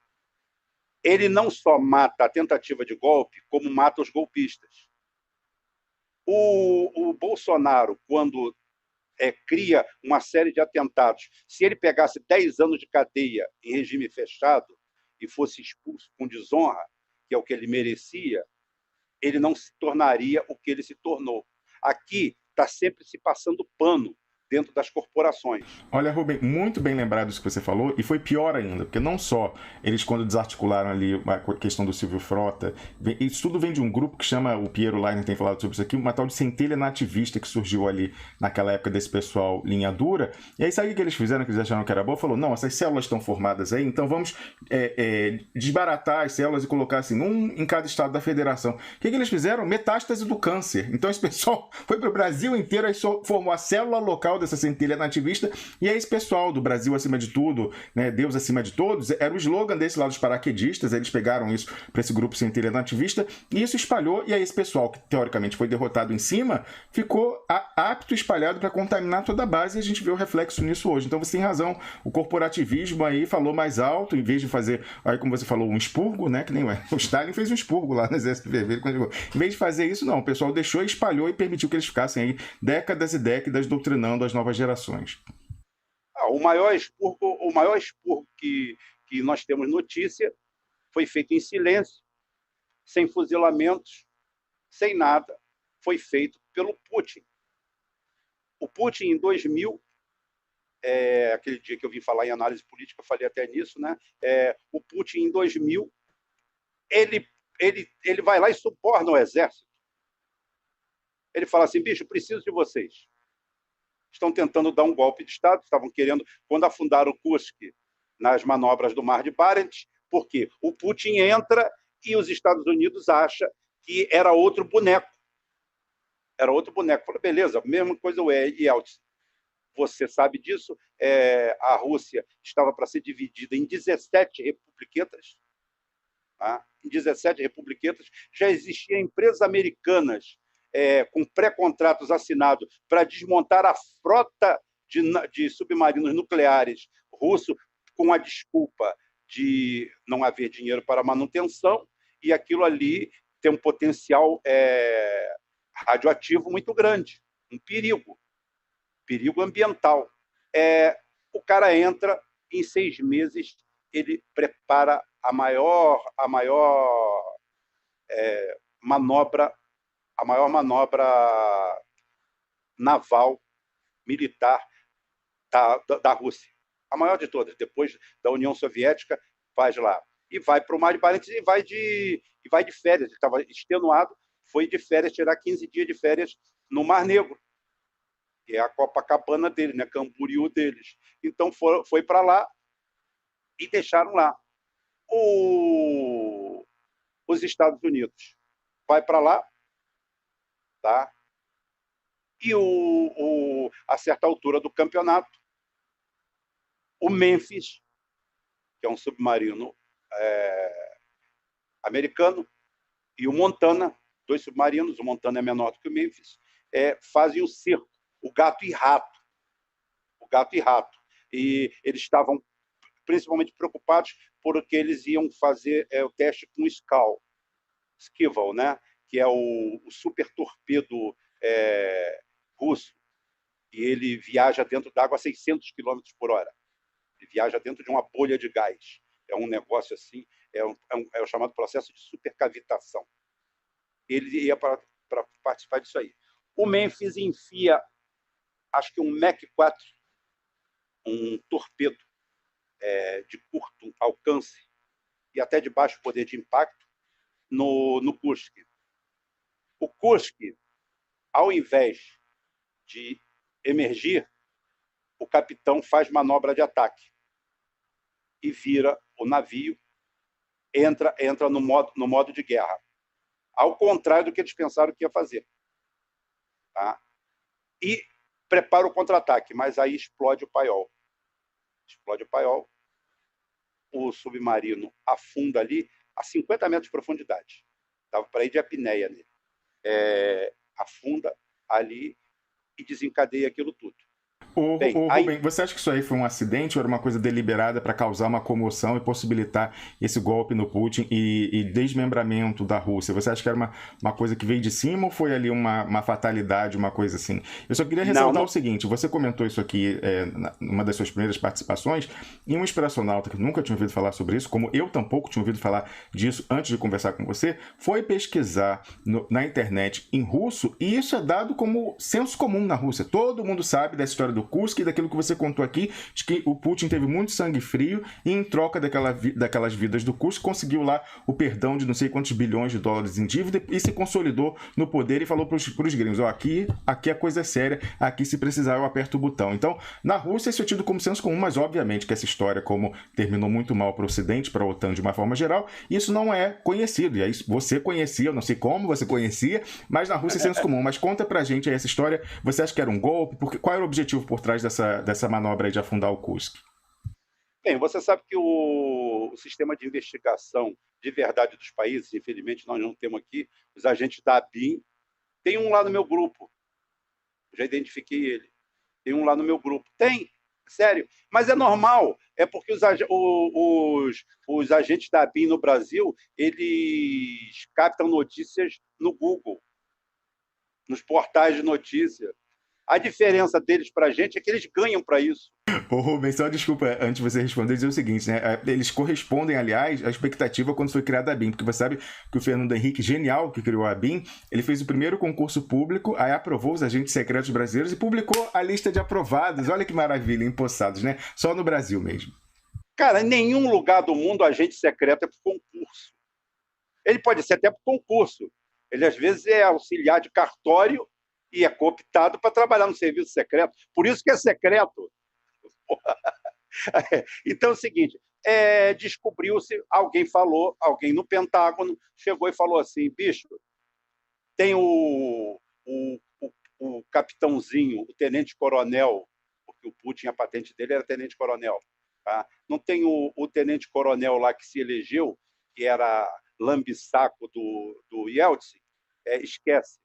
ele não só mata a tentativa de golpe, como mata os golpistas. O Bolsonaro, quando cria uma série de atentados, se ele pegasse 10 anos de cadeia em regime fechado e fosse expulso com desonra, que é o que ele merecia, ele não se tornaria o que ele se tornou. Aqui está sempre se passando pano dentro das corporações. Olha, Rubem, muito bem lembrado isso que você falou, e foi pior ainda, porque não só eles, quando desarticularam ali a questão do Silvio Frota, isso tudo vem de um grupo que chama, o Piero Leiner tem falado sobre isso aqui, uma tal de centelha nativista que surgiu ali naquela época desse pessoal linha dura, e aí sabe o que eles fizeram, que eles acharam que era boa? Falou, não, essas células estão formadas aí, então vamos desbaratar as células e colocar assim, um em cada estado da federação. O que eles fizeram? Metástase do câncer. Então esse pessoal foi para o Brasil inteiro e formou a célula local principal dessa centelha nativista, e é esse pessoal do Brasil acima de tudo, né, Deus acima de todos, era o slogan desse lado dos paraquedistas, eles pegaram isso para esse grupo centelha nativista, e isso espalhou, e aí esse pessoal que teoricamente foi derrotado em cima, ficou apto espalhado para contaminar toda a base, e a gente vê o reflexo nisso hoje. Então você tem razão, o corporativismo aí falou mais alto, em vez de fazer, aí como você falou, um expurgo, né, que nem o Stalin fez um expurgo lá no Exército Vermelho, em vez de fazer isso, não, o pessoal deixou, espalhou e permitiu que eles ficassem aí décadas e décadas doutrinando as novas gerações. O maior expurgo que nós temos notícia foi feito em silêncio, sem fuzilamentos, sem nada, foi feito pelo Putin. O Putin, em 2000, aquele dia que eu vim falar em análise política, eu falei até nisso, né? O Putin, em 2000, ele vai lá e suborna o exército. Ele fala assim, bicho, preciso de vocês. Estão tentando dar um golpe de Estado, estavam querendo, quando afundaram o Kursk nas manobras do Mar de Barents, porque o Putin entra e os Estados Unidos acham que era outro boneco. Era outro boneco. Falei, beleza, mesma coisa o Yeltsin. Você sabe disso? A Rússia estava para ser dividida em 17 republiquetas. Tá? Em 17 republiquetas. Já existiam empresas americanas com pré-contratos assinados para desmontar a frota de submarinos nucleares russo com a desculpa de não haver dinheiro para manutenção, e aquilo ali tem um potencial radioativo muito grande, um perigo ambiental. O cara entra, em 6 meses, ele prepara a maior manobra naval, militar da Rússia. A maior de todas, depois da União Soviética, faz lá. E vai para o Mar de Barents e vai de férias. Ele estava extenuado, foi de férias, tirar 15 dias de férias no Mar Negro, que é a Copacabana dele, né? Camboriú deles. Então foi para lá e deixaram lá. Os Estados Unidos vai para lá, tá? E a certa altura do campeonato, o Memphis, que é um submarino americano, e o Montana, 2 submarinos, o Montana é menor do que o Memphis, fazem o cerco, o gato e rato. E eles estavam principalmente preocupados porque eles iam fazer o teste com o Skival, né? Que é o super torpedo russo, e ele viaja dentro d'água a 600 km por hora. Ele viaja dentro de uma bolha de gás. É um negócio assim, é o chamado processo de supercavitação. Ele ia para participar disso aí. O Memphis enfia, acho que um Mach 4, um torpedo de curto alcance e até de baixo poder de impacto, no Kursk. O Kursk, ao invés de emergir, o capitão faz manobra de ataque e vira o navio, entra no modo de guerra, ao contrário do que eles pensaram que ia fazer. Tá? E prepara o contra-ataque, mas aí explode o paiol. O submarino afunda ali a 50 metros de profundidade. Dava para ir de apneia nele. Afunda ali e desencadeia aquilo tudo. Rubem, você acha que isso aí foi um acidente ou era uma coisa deliberada para causar uma comoção e possibilitar esse golpe no Putin e desmembramento da Rússia? Você acha que era uma coisa que veio de cima ou foi ali uma fatalidade, uma coisa assim? Eu só queria ressaltar o seguinte, você comentou isso aqui numa das suas primeiras participações, e um expressionauta que nunca tinha ouvido falar sobre isso, como eu tampouco tinha ouvido falar disso antes de conversar com você, foi pesquisar na internet em russo, e isso é dado como senso comum na Rússia. Todo mundo sabe dessa história do Kursk e daquilo que você contou aqui, de que o Putin teve muito sangue frio e em troca daquelas vidas do Kursk, conseguiu lá o perdão de não sei quantos bilhões de dólares em dívida e se consolidou no poder e falou para os gringos, aqui a coisa é séria, aqui se precisar eu aperto o botão. Então, na Rússia isso é tido como senso comum, mas obviamente que essa história, como terminou muito mal para o Ocidente, para a OTAN de uma forma geral, isso não é conhecido. E aí você conhecia, eu não sei como você conhecia, mas na Rússia é senso comum. Mas conta pra gente aí essa história, você acha que era um golpe? Qual era o objetivo por trás dessa manobra aí de afundar o Kursk? Bem, você sabe que o sistema de investigação de verdade dos países, infelizmente nós não temos aqui, os agentes da ABIN, tem um lá no meu grupo, já identifiquei ele, tem um lá no meu grupo, tem, sério, mas é normal, é porque os agentes da ABIN no Brasil, eles captam notícias no Google, nos portais de notícia. A diferença deles para a gente é que eles ganham para isso. Ô Rubens, só desculpa, antes de você responder, dizer o seguinte, né? Eles correspondem, aliás, à expectativa quando foi criada a BIM, porque você sabe que o Fernando Henrique, genial, que criou a BIM, ele fez o primeiro concurso público, aí aprovou os agentes secretos brasileiros e publicou a lista de aprovados. Olha que maravilha, empossados, né? Só no Brasil mesmo. Cara, em nenhum lugar do mundo agente secreto é por concurso. Ele pode ser até por concurso. Ele, às vezes, é auxiliar de cartório e é cooptado para trabalhar no serviço secreto. Por isso que é secreto. Então é o seguinte, descobriu-se, alguém no Pentágono chegou e falou assim, bicho, tem o capitãozinho, o tenente-coronel, porque o Putin, a patente dele era tenente-coronel, tá? Não tem o tenente-coronel lá que se elegeu, que era lambe-saco do Yeltsin, esquece.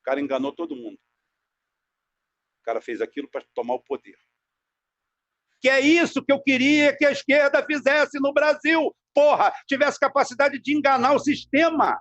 O cara enganou todo mundo. O cara fez aquilo para tomar o poder. Que é isso que eu queria que a esquerda fizesse no Brasil. Porra, tivesse capacidade de enganar o sistema.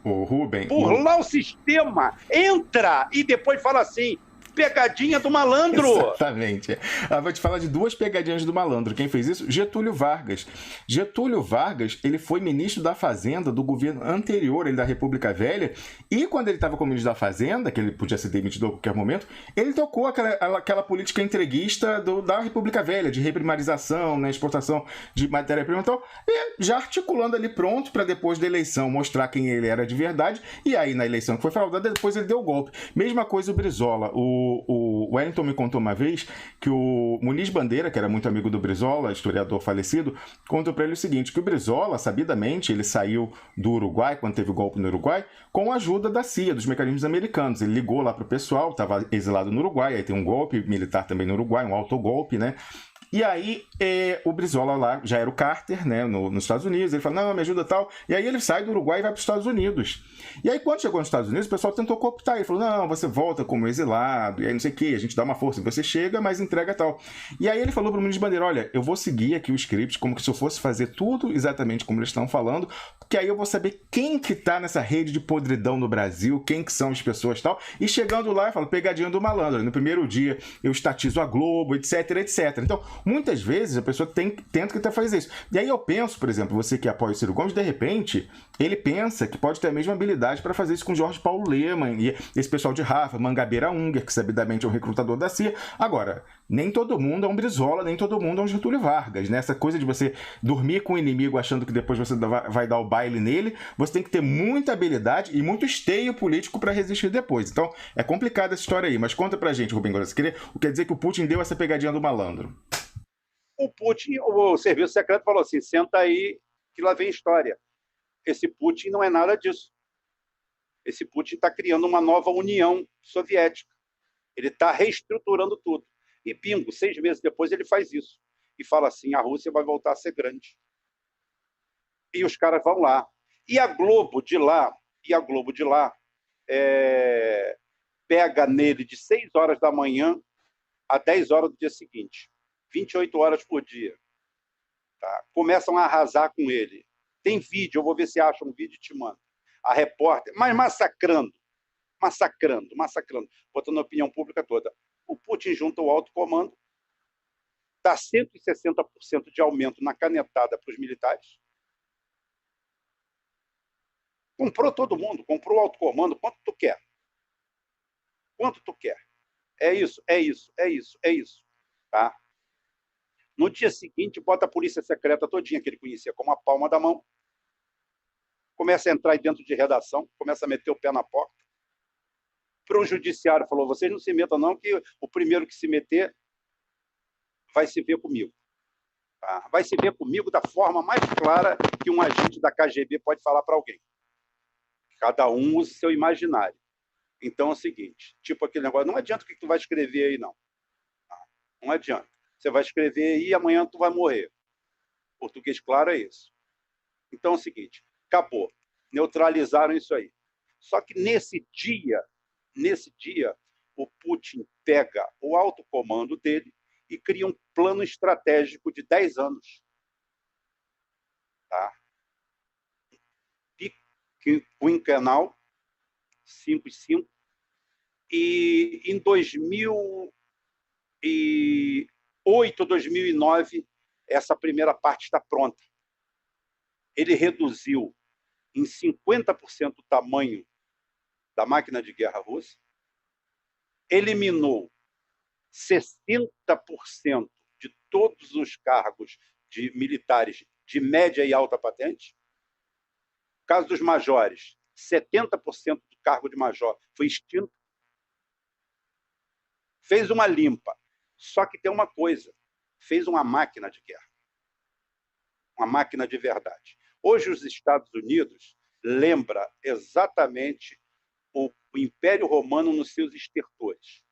Ô, Rubem... Burlar o sistema. Entra e depois fala assim, pegadinha do malandro. Exatamente. Vou te falar de duas pegadinhas do malandro. Quem fez isso? Getúlio Vargas. Getúlio Vargas, ele foi ministro da Fazenda do governo anterior, ele da República Velha, e quando ele estava como ministro da Fazenda, que ele podia ser demitido a qualquer momento, ele tocou aquela política entreguista da República Velha, de reprimarização, né, exportação de matéria-prima e tal, e já articulando ali pronto para depois da eleição mostrar quem ele era de verdade, e aí na eleição que foi fraudada, depois ele deu o golpe. Mesma coisa o Brizola. O Wellington me contou uma vez que o Muniz Bandeira, que era muito amigo do Brizola, historiador falecido, contou para ele o seguinte, que o Brizola, sabidamente, ele saiu do Uruguai, quando teve o golpe no Uruguai, com a ajuda da CIA, dos mecanismos americanos. Ele ligou lá pro pessoal, estava exilado no Uruguai, aí tem um golpe militar também no Uruguai, um autogolpe, né? E aí, o Brizola lá, já era o Carter, né, nos Estados Unidos, ele fala, não, me ajuda e tal. E aí ele sai do Uruguai e vai para os Estados Unidos. E aí, quando chegou nos Estados Unidos, o pessoal tentou cooptar. Ele falou, não, você volta como exilado, e aí não sei o que, a gente dá uma força. Você chega, mas entrega tal. E aí ele falou para o Muniz Bandeira, olha, eu vou seguir aqui o script, como se eu fosse fazer tudo exatamente como eles estão falando, porque aí eu vou saber quem que tá nessa rede de podridão no Brasil, quem que são as pessoas e tal. E chegando lá, eu falo, pegadinha do malandro. No primeiro dia, eu estatizo a Globo, etc, etc. Então, muitas vezes a pessoa tenta fazer isso. E aí eu penso, por exemplo, você que apoia o Ciro Gomes, de repente, ele pensa que pode ter a mesma habilidade para fazer isso com Jorge Paulo Lemann e esse pessoal de Rafa, Mangabeira Unger, que sabidamente é um recrutador da CIA. Agora, nem todo mundo é um Brizola, nem todo mundo é um Getúlio Vargas, né? Essa coisa de você dormir com o inimigo achando que depois você vai dar o baile nele, você tem que ter muita habilidade e muito esteio político para resistir depois. Então, é complicada essa história aí, mas conta pra gente, Rubem Gomes, o que quer dizer que o Putin deu essa pegadinha do malandro? O Putin, o serviço secreto falou assim, senta aí que lá vem história. Esse Putin não é nada disso. Esse Putin está criando uma nova União Soviética. Ele está reestruturando tudo. E bingo, 6 meses depois ele faz isso. E fala assim, a Rússia vai voltar a ser grande. E os caras vão lá. E a Globo de lá, pega nele de 6 horas da manhã a 10 horas do dia seguinte. 28 horas por dia. Tá? Começam a arrasar com ele. Tem vídeo, eu vou ver se acha um vídeo e te mando. A repórter, mas massacrando, botando a opinião pública toda. O Putin junta o alto comando, dá 160% de aumento na canetada para os militares. Comprou todo mundo, comprou o alto comando. Quanto tu quer? É isso, é isso, é isso, é isso. Tá? No dia seguinte, bota a polícia secreta todinha, que ele conhecia como a palma da mão, começa a entrar aí dentro de redação, começa a meter o pé na porta. Para o judiciário, falou, vocês não se metam não, que o primeiro que se meter vai se ver comigo. Tá? Vai se ver comigo da forma mais clara que um agente da KGB pode falar para alguém. Cada um usa o seu imaginário. Então é o seguinte, tipo aquele negócio, não adianta o que tu vai escrever aí, não. Não adianta. Você vai escrever aí e amanhã tu vai morrer. Português claro é isso. Então é o seguinte, acabou. Neutralizaram isso aí. Só que nesse dia, o Putin pega o alto comando dele e cria um plano estratégico de 10 anos. Tá? Quinquenal, 5 e 5. E em 2008, 2009, essa primeira parte está pronta. Ele reduziu em 50% o tamanho da máquina de guerra russa, eliminou 60% de todos os cargos de militares de média e alta patente. No caso dos majores, 70% do cargo de major foi extinto. Fez uma limpa. Só que tem uma coisa, fez uma máquina de guerra. Uma máquina de verdade. Hoje os Estados Unidos lembra exatamente o Império Romano nos seus estertores.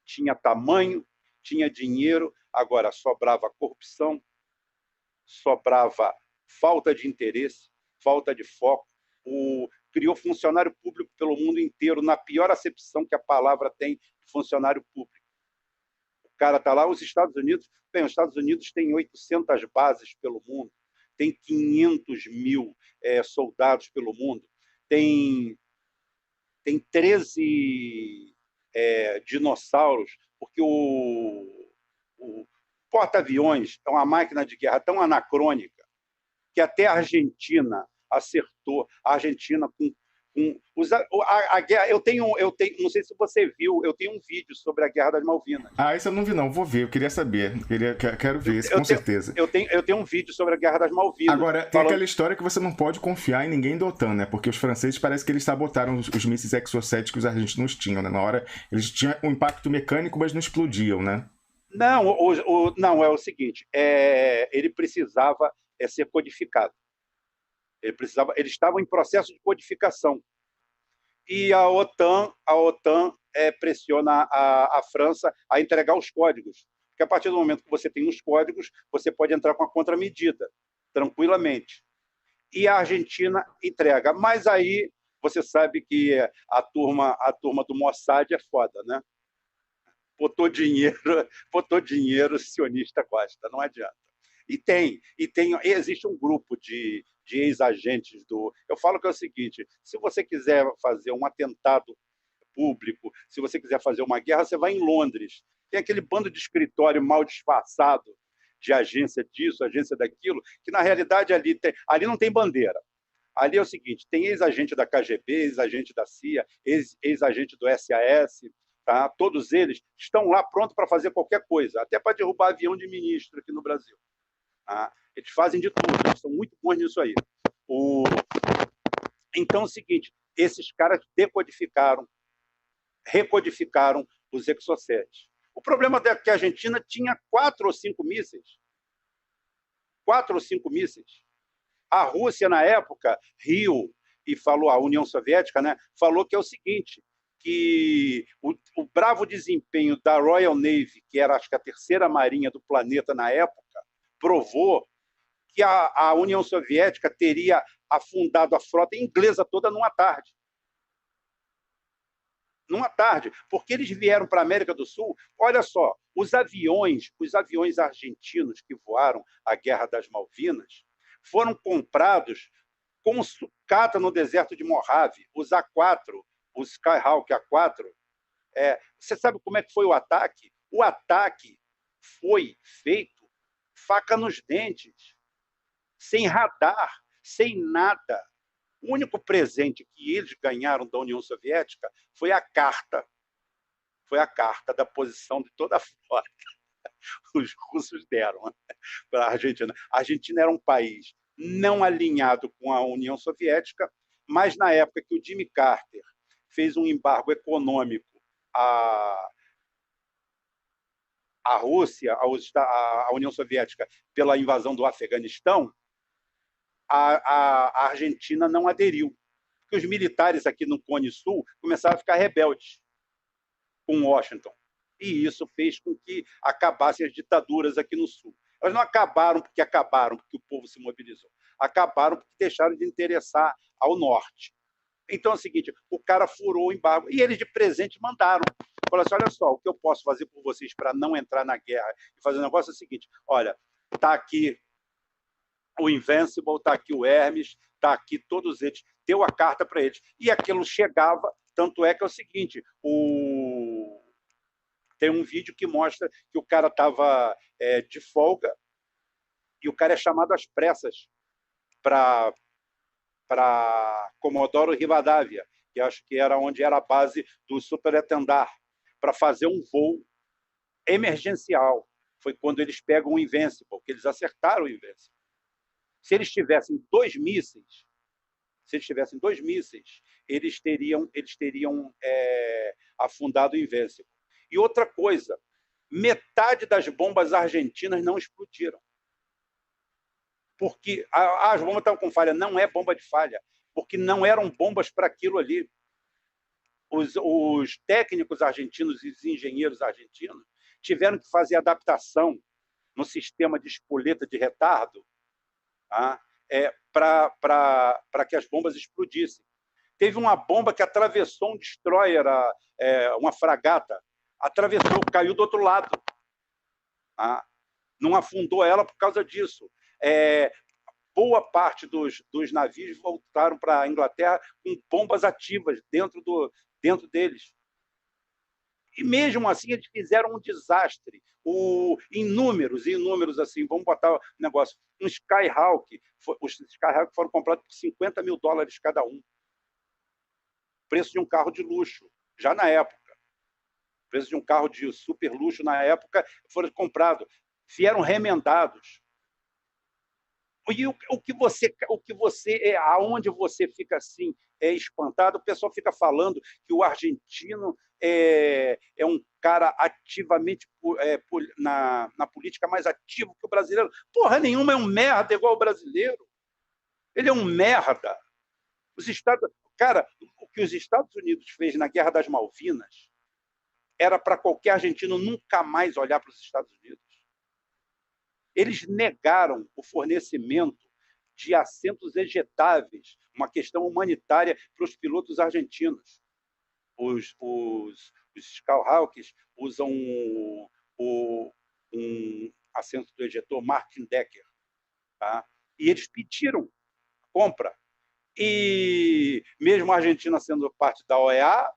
Tinha tamanho, tinha dinheiro, agora sobrava corrupção, sobrava falta de interesse, falta de foco. Criou funcionário público pelo mundo inteiro, na pior acepção que a palavra tem de funcionário público. O cara está lá, os Estados Unidos têm 800 bases pelo mundo, tem 500 mil soldados pelo mundo, tem 13 dinossauros, porque o porta-aviões é uma máquina de guerra tão anacrônica que até a Argentina acertou. A Argentina com a guerra. Eu tenho, não sei se você viu, eu tenho um vídeo sobre a Guerra das Malvinas. Isso eu não vi, não. Vou ver, eu queria saber. Quero ver isso, com certeza. Eu tenho um vídeo sobre a Guerra das Malvinas. Agora, tem aquela história que você não pode confiar em ninguém da OTAN, né? Porque os franceses parece que eles sabotaram os mísseis Exocet que os argentinos tinham, né? Na hora, eles tinham um impacto mecânico, mas não explodiam, né? Não, não, é o seguinte, ele precisava ser codificado. Eles estavam em processo de codificação. E a OTAN pressiona a França a entregar os códigos. Porque a partir do momento que você tem os códigos, você pode entrar com a contramedida, tranquilamente. E a Argentina entrega. Mas aí você sabe que a turma do Mossad é foda, né? Botou dinheiro, o sionista gosta, não adianta. Existe um grupo de ex-agentes do... Eu falo que é o seguinte, se você quiser fazer um atentado público, se você quiser fazer uma guerra, você vai em Londres. Tem aquele bando de escritório mal disfarçado, de agência disso, agência daquilo, que na realidade ali não tem bandeira. Ali é o seguinte, tem ex-agente da KGB, ex-agente da CIA, ex-agente do SAS, tá? Todos eles estão lá prontos para fazer qualquer coisa, até para derrubar avião de ministro aqui no Brasil. Tá? Eles fazem de tudo, eles são muito bons nisso aí. Então é o seguinte, esses caras recodificaram os Exocet. O problema é que a Argentina tinha 4 ou 5 mísseis. 4 ou 5 mísseis. A Rússia, na época, riu e falou, a União Soviética, né, falou que é o seguinte, que o bravo desempenho da Royal Navy, que era, acho que, a terceira marinha do planeta na época, provou que a União Soviética teria afundado a frota inglesa toda numa tarde. Numa tarde, porque eles vieram para a América do Sul. Olha só, os aviões argentinos que voaram a Guerra das Malvinas foram comprados com sucata no deserto de Mojave, os A4, os Skyhawk A4. Você sabe como é que foi o ataque? O ataque foi feito faca nos dentes, sem radar, sem nada. O único presente que eles ganharam da União Soviética foi a carta. foi a carta da posição de toda a frota. Os russos deram para a Argentina. A Argentina era um país não alinhado com a União Soviética, mas na época que o Jimmy Carter fez um embargo econômico à Rússia, à União Soviética, pela invasão do Afeganistão, a Argentina não aderiu. Porque os militares aqui no Cone Sul começaram a ficar rebeldes com Washington. E isso fez com que acabassem as ditaduras aqui no Sul. Elas não acabaram porque o povo se mobilizou. Acabaram porque deixaram de interessar ao Norte. Então é o seguinte, o cara furou o embargo. E eles de presente mandaram. Falaram assim, olha só, o que eu posso fazer por vocês para não entrar na guerra e fazer um negócio é o seguinte, olha, está aqui o Invincible, está aqui o Hermes, está aqui todos eles. Deu a carta para eles. E aquilo chegava, tanto é que é o seguinte, tem um vídeo que mostra que o cara estava de folga e o cara é chamado às pressas para Comodoro Rivadavia, que acho que era onde era a base do Superintendente, para fazer um voo emergencial. Foi quando eles pegam o Invincible, que eles acertaram o Invincible. Se eles tivessem dois mísseis, eles teriam afundado o Invincible. E outra coisa, metade das bombas argentinas não explodiram. Porque as bombas estavam com falha. Não é bomba de falha, porque não eram bombas para aquilo ali. Os técnicos argentinos e os engenheiros argentinos tiveram que fazer adaptação no sistema de espoleta de retardo para que as bombas explodissem. Teve uma bomba que atravessou um destroyer, uma fragata, atravessou, caiu do outro lado. Não afundou ela por causa disso. Boa parte dos navios voltaram para a Inglaterra com bombas ativas dentro deles. E mesmo assim eles fizeram um desastre. Inúmeros, assim, vamos botar um negócio. Os Skyhawk foram comprados por $50 mil cada um. Preço de um carro de luxo, já na época. Preço de um carro de super luxo na época foram comprados. Vieram remendados. E aonde você fica assim espantado, o pessoal fica falando que o argentino é um cara ativamente na política mais ativo que o brasileiro. Porra nenhuma, é um merda igual o brasileiro. Ele é um merda. Cara, o que os Estados Unidos fez na Guerra das Malvinas era para qualquer argentino nunca mais olhar para os Estados Unidos. Eles negaram o fornecimento de assentos ejetáveis, uma questão humanitária para os pilotos argentinos. Os Skyhawks usam um assento do ejetor Martin Decker. Tá? E eles pediram compra. E mesmo a Argentina sendo parte da OEA,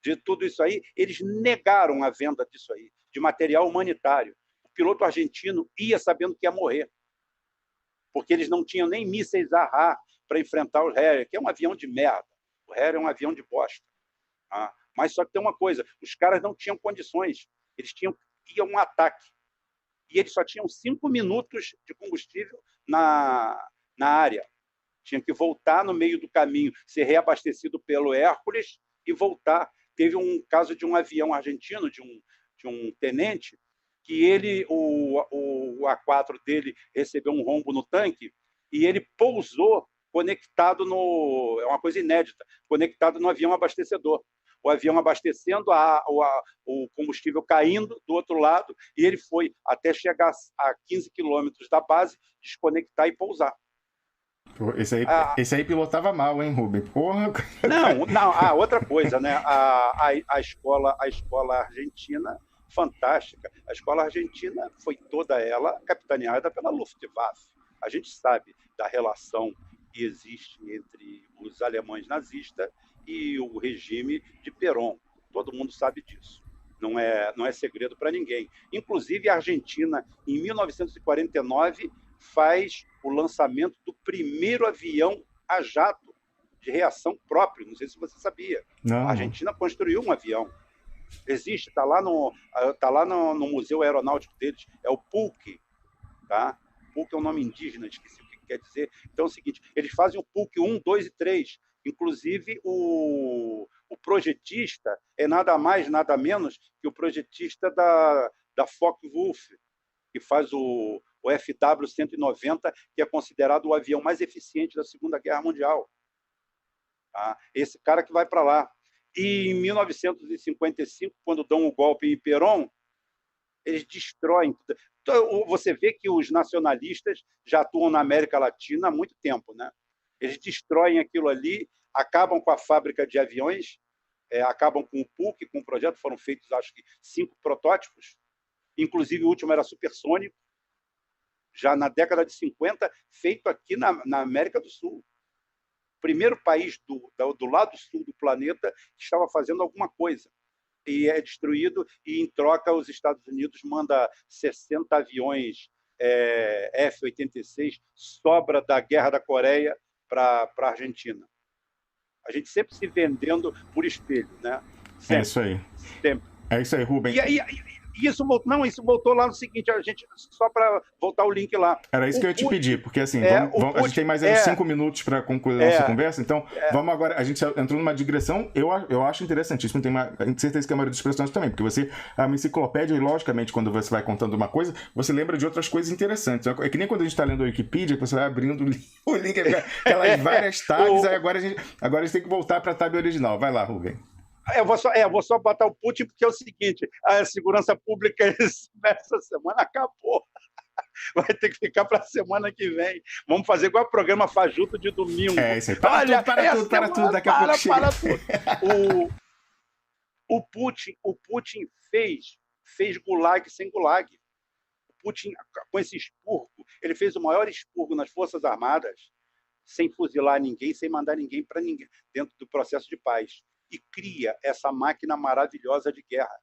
de tudo isso aí, eles negaram a venda disso aí, de material humanitário. O piloto argentino ia sabendo que ia morrer, porque eles não tinham nem mísseis A-RA para enfrentar o Harrier, que é um avião de merda. O Harrier é um avião de bosta. Mas só que tem uma coisa, os caras não tinham condições, eles iam um ataque. E eles só tinham 5 minutos de combustível na área. Tinha que voltar no meio do caminho, ser reabastecido pelo Hércules e voltar. Teve um caso de um avião argentino, de um tenente, que o A4 dele recebeu um rombo no tanque e ele pousou conectado é uma coisa inédita, conectado no avião abastecedor. O avião abastecendo, o combustível caindo do outro lado, e ele foi até chegar a 15 quilômetros da base, desconectar e pousar. Esse aí pilotava mal, hein, Rubem? Porra! Não, outra coisa, né? A escola argentina, fantástica. A escola argentina foi toda ela capitaneada pela Luftwaffe. A gente sabe da relação que existe entre os alemães nazistas e o regime de Perón. Todo mundo sabe disso. Não é segredo para ninguém. Inclusive, a Argentina, em 1949, faz o lançamento do primeiro avião a jato de reação próprio. Não sei se você sabia. Não. A Argentina construiu um avião. Existe, está lá no Museu Aeronáutico deles, é o PUC, tá? PUC é um nome indígena, esqueci o que quer dizer. Então é o seguinte, eles fazem o PUC 1, 2 e 3. Inclusive, o projetista é nada mais, nada menos que o projetista da Focke-Wulf, que faz o FW-190, que é considerado o avião mais eficiente da Segunda Guerra Mundial. Tá? Esse cara que vai para lá. E em 1955, quando dão o golpe em Perón, eles destroem tudo. Então, você vê que os nacionalistas já atuam na América Latina há muito tempo, né? Eles destroem aquilo ali, acabam com a fábrica de aviões, acabam com o PUC, com o projeto. Foram feitos, acho que, 5 protótipos. Inclusive, o último era supersônico, já na década de 50, feito aqui na América do Sul. Primeiro país do lado sul do planeta que estava fazendo alguma coisa. E é destruído, e em troca os Estados Unidos manda 60 aviões F-86, sobra da Guerra da Coreia para a Argentina. A gente sempre se vendendo por espelho, né? Sempre, é isso aí. Sempre. É isso aí, Rubem. Isso voltou lá no seguinte, a gente, só para voltar o link lá. Era isso que eu ia te pedir, porque assim, a gente tem mais 5 minutos para concluir a nossa conversa, então vamos agora, a gente entrou numa digressão, eu acho interessantíssimo, tenho certeza que a maioria dos personagens também, porque você, a enciclopédia, e logicamente, quando você vai contando uma coisa, você lembra de outras coisas interessantes. É que nem quando a gente está lendo a Wikipedia, que você vai abrindo o link, aquelas várias tabs, aí agora a gente tem que voltar para a tab original. Vai lá, Rubem. Eu vou só botar o Putin, porque é o seguinte, a segurança pública essa semana acabou. Vai ter que ficar para a semana que vem. Vamos fazer igual o programa Fajuto de domingo. Isso aí. Para tudo, daqui a pouco chega. Para tudo. O Putin fez gulag sem gulag. O Putin, com esse expurgo, ele fez o maior expurgo nas Forças Armadas, sem fuzilar ninguém, sem mandar ninguém para ninguém, dentro do processo de paz. E cria essa máquina maravilhosa de guerra,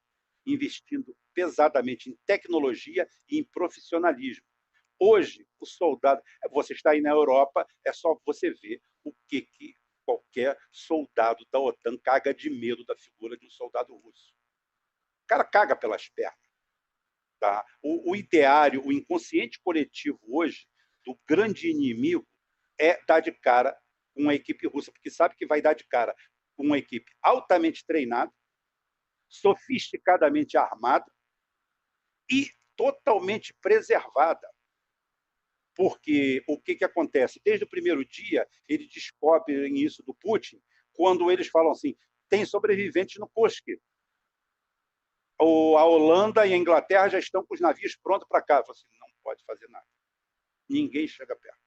investindo pesadamente em tecnologia e em profissionalismo. Hoje, o soldado... Você está aí na Europa, é só você ver o que qualquer soldado da OTAN caga de medo da figura de um soldado russo. O cara caga pelas pernas. Tá? O ideário, o inconsciente coletivo hoje, do grande inimigo, é dar de cara com a equipe russa, porque sabe que vai dar de cara uma equipe altamente treinada, sofisticadamente armada e totalmente preservada. Porque o que acontece? Desde o primeiro dia, eles descobrem isso do Putin, quando eles falam assim, tem sobreviventes no Kursk. A Holanda e a Inglaterra já estão com os navios prontos para cá. Eu falo assim, não pode fazer nada. Ninguém chega perto.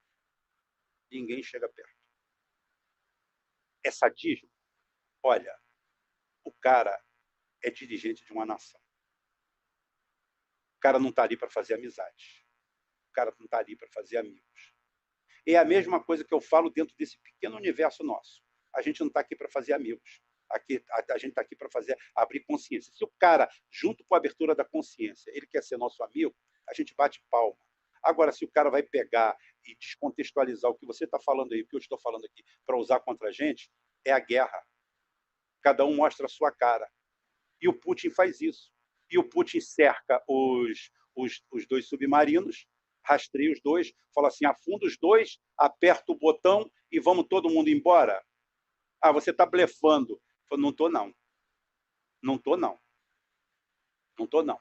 Ninguém chega perto. É sadismo? Olha, o cara é dirigente de uma nação. O cara não está ali para fazer amizade. O cara não está ali para fazer amigos. É a mesma coisa que eu falo dentro desse pequeno universo nosso. A gente não está aqui para fazer amigos. A gente está aqui para abrir consciência. Se o cara, junto com a abertura da consciência, ele quer ser nosso amigo, a gente bate palma. Agora, se o cara vai pegar e descontextualizar o que você está falando aí, o que eu estou falando aqui, para usar contra a gente, é a guerra. Cada um mostra a sua cara. E o Putin faz isso. E o Putin cerca os 2 submarinos, rastreia os 2, fala assim, afunda os 2, aperta o botão e vamos todo mundo embora. Ah, você está blefando. Eu falo, não estou, não. Não estou, não. Não estou, não.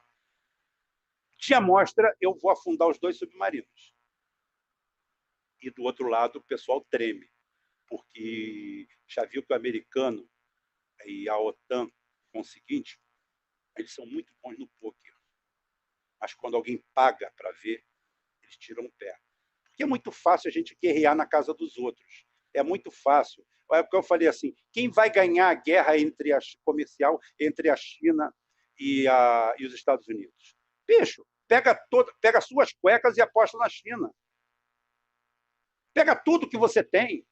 Te amostra, eu vou afundar os 2 submarinos. E do outro lado, o pessoal treme, porque já viu que o americano e a OTAN com o seguinte, eles são muito bons no pôquer. Mas quando alguém paga para ver, eles tiram o pé. Porque é muito fácil a gente guerrear na casa dos outros. É muito fácil. É porque eu falei assim, quem vai ganhar a guerra comercial entre a China e os Estados Unidos? Bicho, pega suas cuecas e aposta na China. Pega tudo que você tem.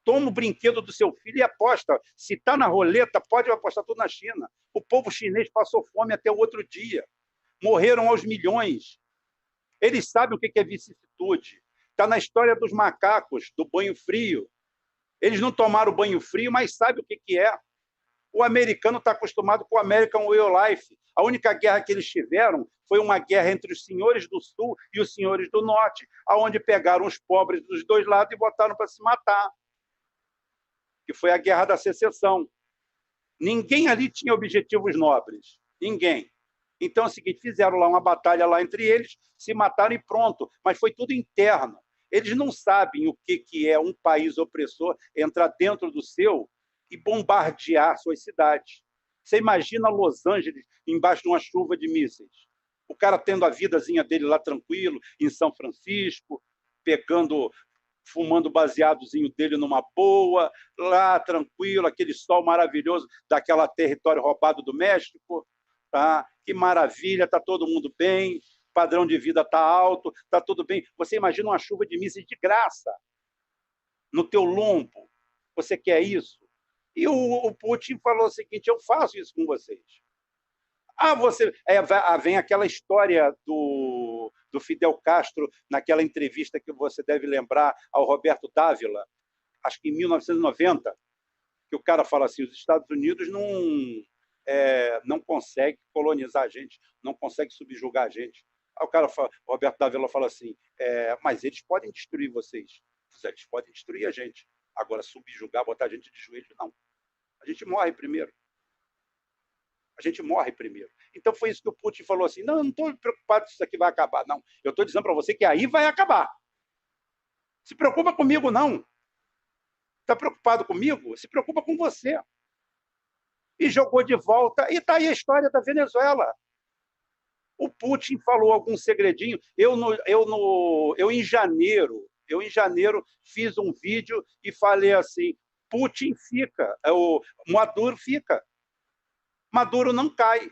Toma o brinquedo do seu filho e aposta. Se está na roleta, pode apostar tudo na China. O povo chinês passou fome até o outro dia. Morreram aos milhões. Eles sabem o que é vicissitude. Está na história dos macacos, do banho frio. Eles não tomaram banho frio, mas sabem o que é. O americano está acostumado com o American Way of Life. A única guerra que eles tiveram foi uma guerra entre os senhores do Sul e os senhores do Norte, aonde pegaram os pobres dos dois lados e botaram para se matar, que foi a Guerra da Secessão. Ninguém ali tinha objetivos nobres. Ninguém. Então é o seguinte, fizeram lá uma batalha lá entre eles, se mataram e pronto. Mas foi tudo interno. Eles não sabem o que é um país opressor entrar dentro do seu e bombardear suas cidades. Você imagina Los Angeles embaixo de uma chuva de mísseis. O cara tendo a vidazinha dele lá tranquilo, em São Francisco, fumando baseadozinho dele numa boa, lá tranquilo, aquele sol maravilhoso daquela território roubado do México. Tá? Que maravilha, está todo mundo bem, padrão de vida está alto, está tudo bem. Você imagina uma chuva de mísseis de graça no teu lombo. Você quer isso? E o Putin falou o seguinte, eu faço isso com vocês. Vem aquela história do Fidel Castro, naquela entrevista que você deve lembrar ao Roberto Dávila, acho que em 1990, que o cara fala assim, os Estados Unidos não consegue colonizar a gente, não consegue subjugar a gente. Aí o Roberto Dávila fala assim, mas eles podem destruir vocês. Eles podem destruir a gente. Agora, subjugar, botar a gente de joelho, não. A gente morre primeiro. A gente morre primeiro. Então foi isso que o Putin falou assim, não estou preocupado se isso aqui vai acabar, não. Eu estou dizendo para você que aí vai acabar. Se preocupa comigo, não. Está preocupado comigo? Se preocupa com você. E jogou de volta, e está aí a história da Venezuela. O Putin falou algum segredinho. Eu em janeiro fiz um vídeo e falei assim, Putin fica, o Maduro fica. Maduro não cai.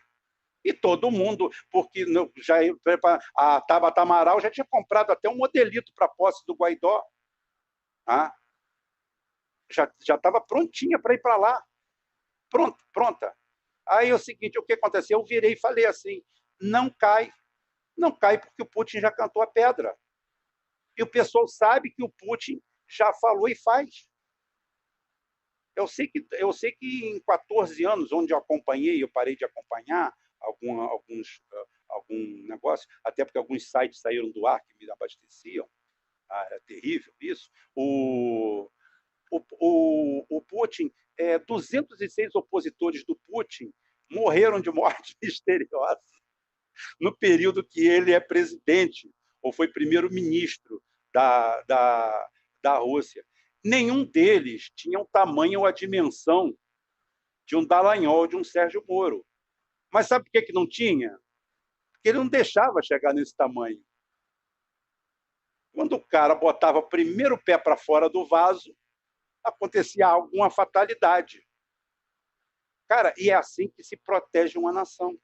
E todo mundo, porque a Tabata Amaral já tinha comprado até um modelito para a posse do Guaidó. Ah, já estava prontinha para ir para lá. Pronta. Aí é o seguinte, o que aconteceu? Eu virei e falei assim, não cai. Não cai porque o Putin já cantou a pedra. E o pessoal sabe que o Putin já falou e faz. Eu sei que em 14 anos, onde eu parei de acompanhar algum negócio, até porque alguns sites saíram do ar que me abasteciam. Era terrível isso. O Putin, 206 opositores do Putin morreram de morte misteriosa no período que ele é presidente, ou foi primeiro-ministro da Rússia. Nenhum deles tinha o tamanho ou a dimensão de um Dallagnol, de um Sérgio Moro. Mas sabe por que não tinha? Porque ele não deixava chegar nesse tamanho. Quando o cara botava o primeiro pé para fora do vaso, acontecia alguma fatalidade. Cara, e é assim que se protege uma nação.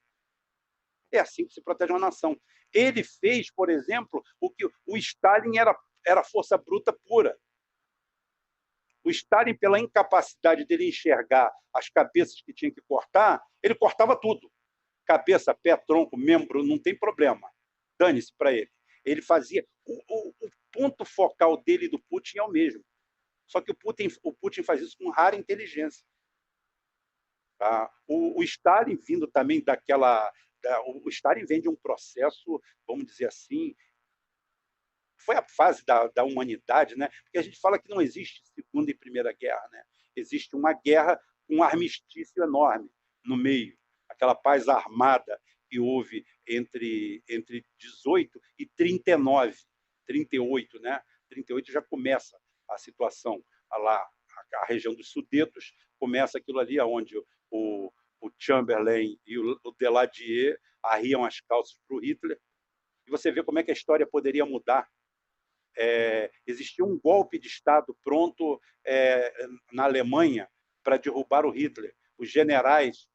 É assim que se protege uma nação. Ele fez, por exemplo, o que o Stalin era força bruta pura. O Stalin, pela incapacidade dele enxergar as cabeças que tinha que cortar, ele cortava tudo. Cabeça, pé, tronco, membro, não tem problema. Dane-se para ele. Ele fazia... O ponto focal dele e do Putin é o mesmo. Só que o Putin faz isso com rara inteligência. Tá? O Stalin vindo também o Stalin vem de um processo, vamos dizer assim, foi a fase da humanidade, né? Porque a gente fala que não existe Segunda e Primeira Guerra, né? Existe uma guerra com um armistício enorme no meio, aquela paz armada que houve entre 18 e 39, 38, né? 38 já começa a situação lá, a região dos Sudetos, começa aquilo ali onde o Chamberlain e o Deladier arriam as calças para o Hitler, e você vê como é que a história poderia mudar. Existia um golpe de Estado pronto na Alemanha para derrubar o Hitler. Os generais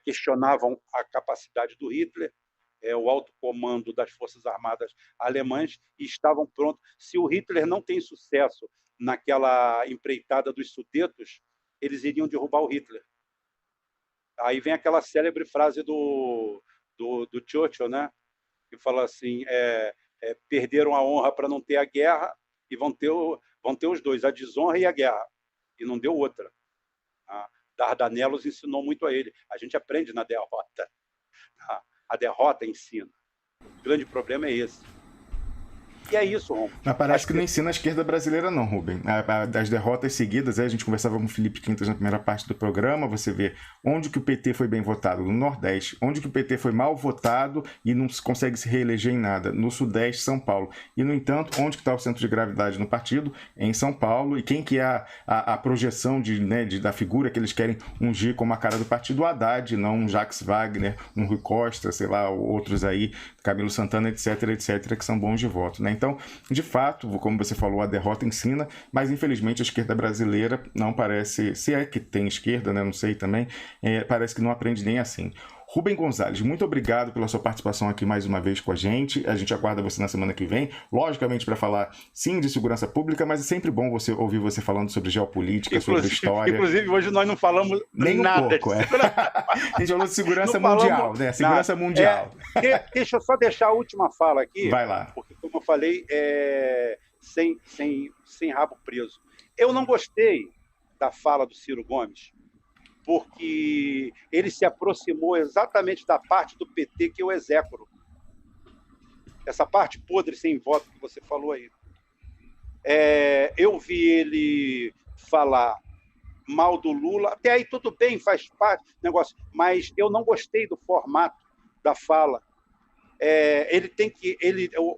questionavam a capacidade do Hitler, o alto comando das Forças Armadas alemãs, e estavam prontos. Se o Hitler não tem sucesso naquela empreitada dos Sudetos, eles iriam derrubar o Hitler. Aí vem aquela célebre frase do Churchill, né? Que fala assim, perderam a honra para não ter a guerra e vão ter os dois, a desonra e a guerra. E não deu outra. Dardanelos ensinou muito a ele. A gente aprende na derrota. Tá? A derrota ensina. O grande problema é esse. E é isso, Romulo. Mas parece que não ensina a esquerda brasileira não, Rubem. Das derrotas seguidas, a gente conversava com o Felipe Quintas na primeira parte do programa, você vê onde que o PT foi bem votado, no Nordeste, onde que o PT foi mal votado e não consegue se reeleger em nada, no Sudeste, São Paulo. E, no entanto, onde que está o centro de gravidade no partido? Em São Paulo. E quem que é a projeção da figura que eles querem ungir como a cara do partido? O Haddad, não um Jacques Wagner, um Rui Costa, sei lá, outros aí, Camilo Santana, etc., que são bons de voto, né? Então, de fato, como você falou, a derrota ensina, mas infelizmente a esquerda brasileira não parece, se é que tem esquerda, né? Não sei também, parece que não aprende nem assim. Rubem Gonzalez, muito obrigado pela sua participação aqui mais uma vez com a gente. A gente aguarda você na semana que vem, logicamente para falar, sim, de segurança pública, mas é sempre bom ouvir você falando sobre geopolítica, sobre história. Inclusive, hoje nós não falamos nem nada um pouco, de A gente falou de segurança mundial, né? Segurança mundial. Deixa eu só deixar a última fala aqui. Vai lá. Porque, como eu falei, sem rabo preso. Eu não gostei da fala do Ciro Gomes, porque ele se aproximou exatamente da parte do PT que eu execro. Essa parte podre sem voto que você falou aí. Eu vi ele falar mal do Lula, até aí tudo bem, faz parte do negócio, mas eu não gostei do formato da fala.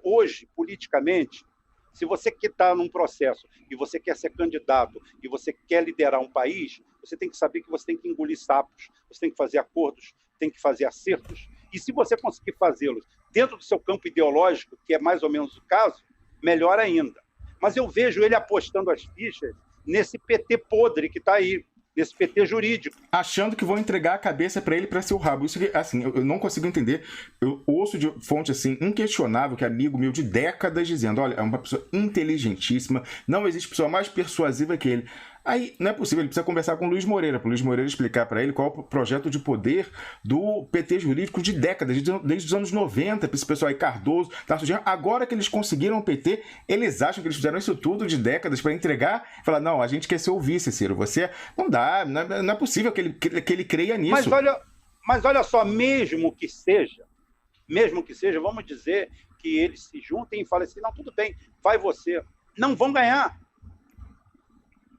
Hoje, politicamente, se você que está num processo e você quer ser candidato e você quer liderar um país, você tem que saber que você tem que engolir sapos, você tem que fazer acordos, tem que fazer acertos. E se você conseguir fazê-los dentro do seu campo ideológico, que é mais ou menos o caso, melhor ainda. Mas eu vejo ele apostando as fichas nesse PT podre que está aí, nesse PT jurídico. Achando que vão entregar a cabeça para ele para ser o rabo. Isso que, assim, eu não consigo entender. Eu ouço de fonte assim, inquestionável, que é amigo meu de décadas, dizendo, olha, é uma pessoa inteligentíssima, não existe pessoa mais persuasiva que ele. Aí não é possível, ele precisa conversar com o Luiz Moreira, para o Luiz Moreira explicar para ele qual é o projeto de poder do PT jurídico de décadas, desde os anos 90, para esse pessoal aí, Cardoso, Tarso Genro. Agora que eles conseguiram o PT, eles acham que eles fizeram isso tudo de décadas para entregar e falar, não, a gente quer ser o vice, Ciro, você não dá, não é possível que ele creia nisso. Mas olha só, mesmo que seja, vamos dizer que eles se juntem e falem assim, não, tudo bem, vai você. Não vão ganhar.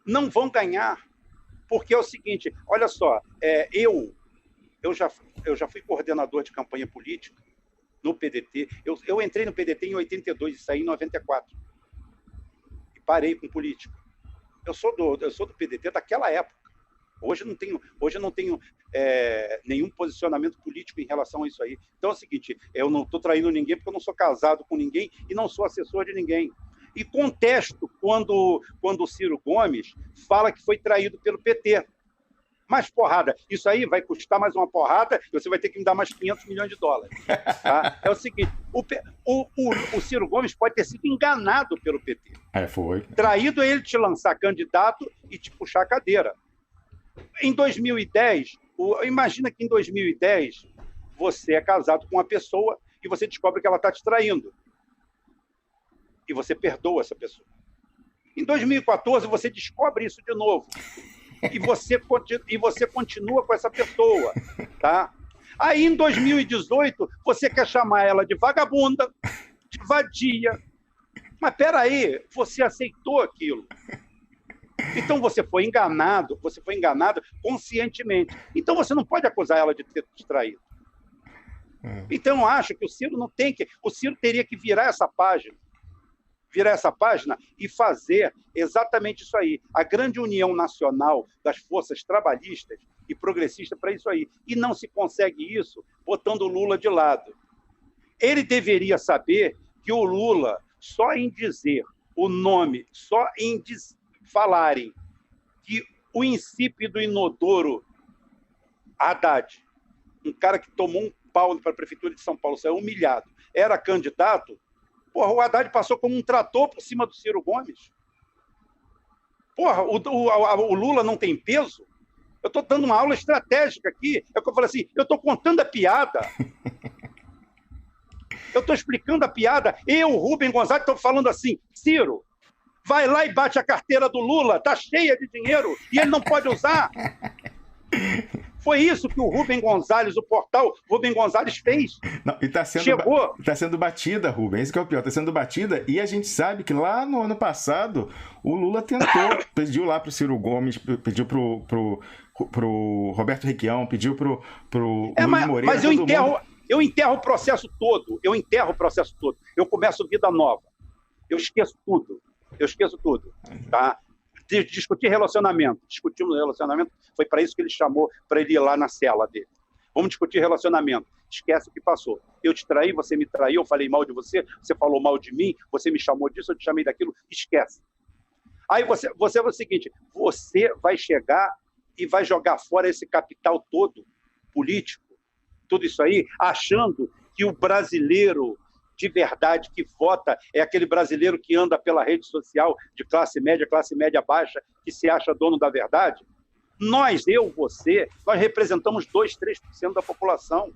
Não vão ganhar, porque é o seguinte, olha só, eu já fui coordenador de campanha política no PDT, eu entrei no PDT em 82 e saí em 94, e parei com política. Eu sou do PDT daquela época, hoje eu não tenho nenhum posicionamento político em relação a isso aí. Então é o seguinte, eu não estou traindo ninguém porque eu não sou casado com ninguém e não sou assessor de ninguém. E contesto quando o Ciro Gomes fala que foi traído pelo PT. Mais porrada. Isso aí vai custar mais uma porrada e você vai ter que me dar mais 500 milhões de dólares. Tá? É o seguinte, o Ciro Gomes pode ter sido enganado pelo PT. Foi. Traído ele te lançar candidato e te puxar a cadeira. Em 2010, imagina que em 2010 você é casado com uma pessoa e você descobre que ela está te traindo. E você perdoa essa pessoa. Em 2014, você descobre isso de novo. E você continua com essa pessoa. Tá? Aí, em 2018, você quer chamar ela de vagabunda, de vadia. Mas, peraí, você aceitou aquilo. Então, você foi enganado conscientemente. Então, você não pode acusar ela de ter te traído. Então, eu acho que o Ciro não tem que... O Ciro teria que virar essa página e fazer exatamente isso aí. A grande união nacional das forças trabalhistas e progressistas para isso aí. E não se consegue isso botando o Lula de lado. Ele deveria saber que o Lula, só em dizer o nome, só em falarem que o insípido inodoro Haddad, um cara que tomou um pau para a Prefeitura de São Paulo, saiu humilhado, era candidato. Porra, o Haddad passou como um trator por cima do Ciro Gomes. Porra, o Lula não tem peso? Eu estou dando uma aula estratégica aqui. É o que eu falei assim, eu estou contando a piada. Eu estou explicando a piada. Eu, Rubem Gonzalez, estou falando assim, Ciro, vai lá e bate a carteira do Lula, está cheia de dinheiro e ele não pode usar. Foi isso que o Rubem Gonzalez, o portal Rubem Gonzalez fez. Não, e está sendo batida, Rubem, esse que é o pior, está sendo batida, e a gente sabe que lá no ano passado o Lula tentou, pediu lá para o Ciro Gomes, pediu para o Roberto Requião, pediu para o Luiz Moreira. Mas eu enterro o processo todo, eu começo vida nova, eu esqueço tudo, tá? Discutimos relacionamento, foi para isso que ele chamou, para ele ir lá na cela dele. Vamos discutir relacionamento, esquece o que passou. Eu te traí, você me traiu, eu falei mal de você, você falou mal de mim, você me chamou disso, eu te chamei daquilo, esquece. Aí você é o seguinte, você vai chegar e vai jogar fora esse capital todo, político, tudo isso aí, achando que o brasileiro de verdade que vota é aquele brasileiro que anda pela rede social de classe média baixa, que se acha dono da verdade. Nós, você, nós representamos 2%, 3% da população.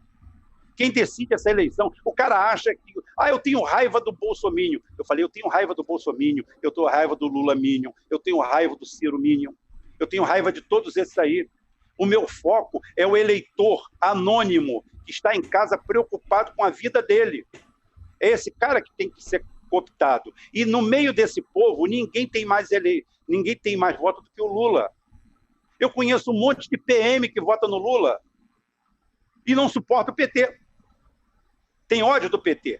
Quem decide essa eleição, o cara acha que... eu tenho raiva do Bolsominion. Eu falei, eu tenho raiva do Bolsominion, eu tenho raiva do Lula Minion, eu tenho raiva do Ciro Minion, eu tenho raiva de todos esses aí. O meu foco é o eleitor anônimo que está em casa preocupado com a vida dele. É esse cara que tem que ser cooptado. E no meio desse povo, ninguém tem mais voto do que o Lula. Eu conheço um monte de PM que vota no Lula e não suporta o PT. Tem ódio do PT.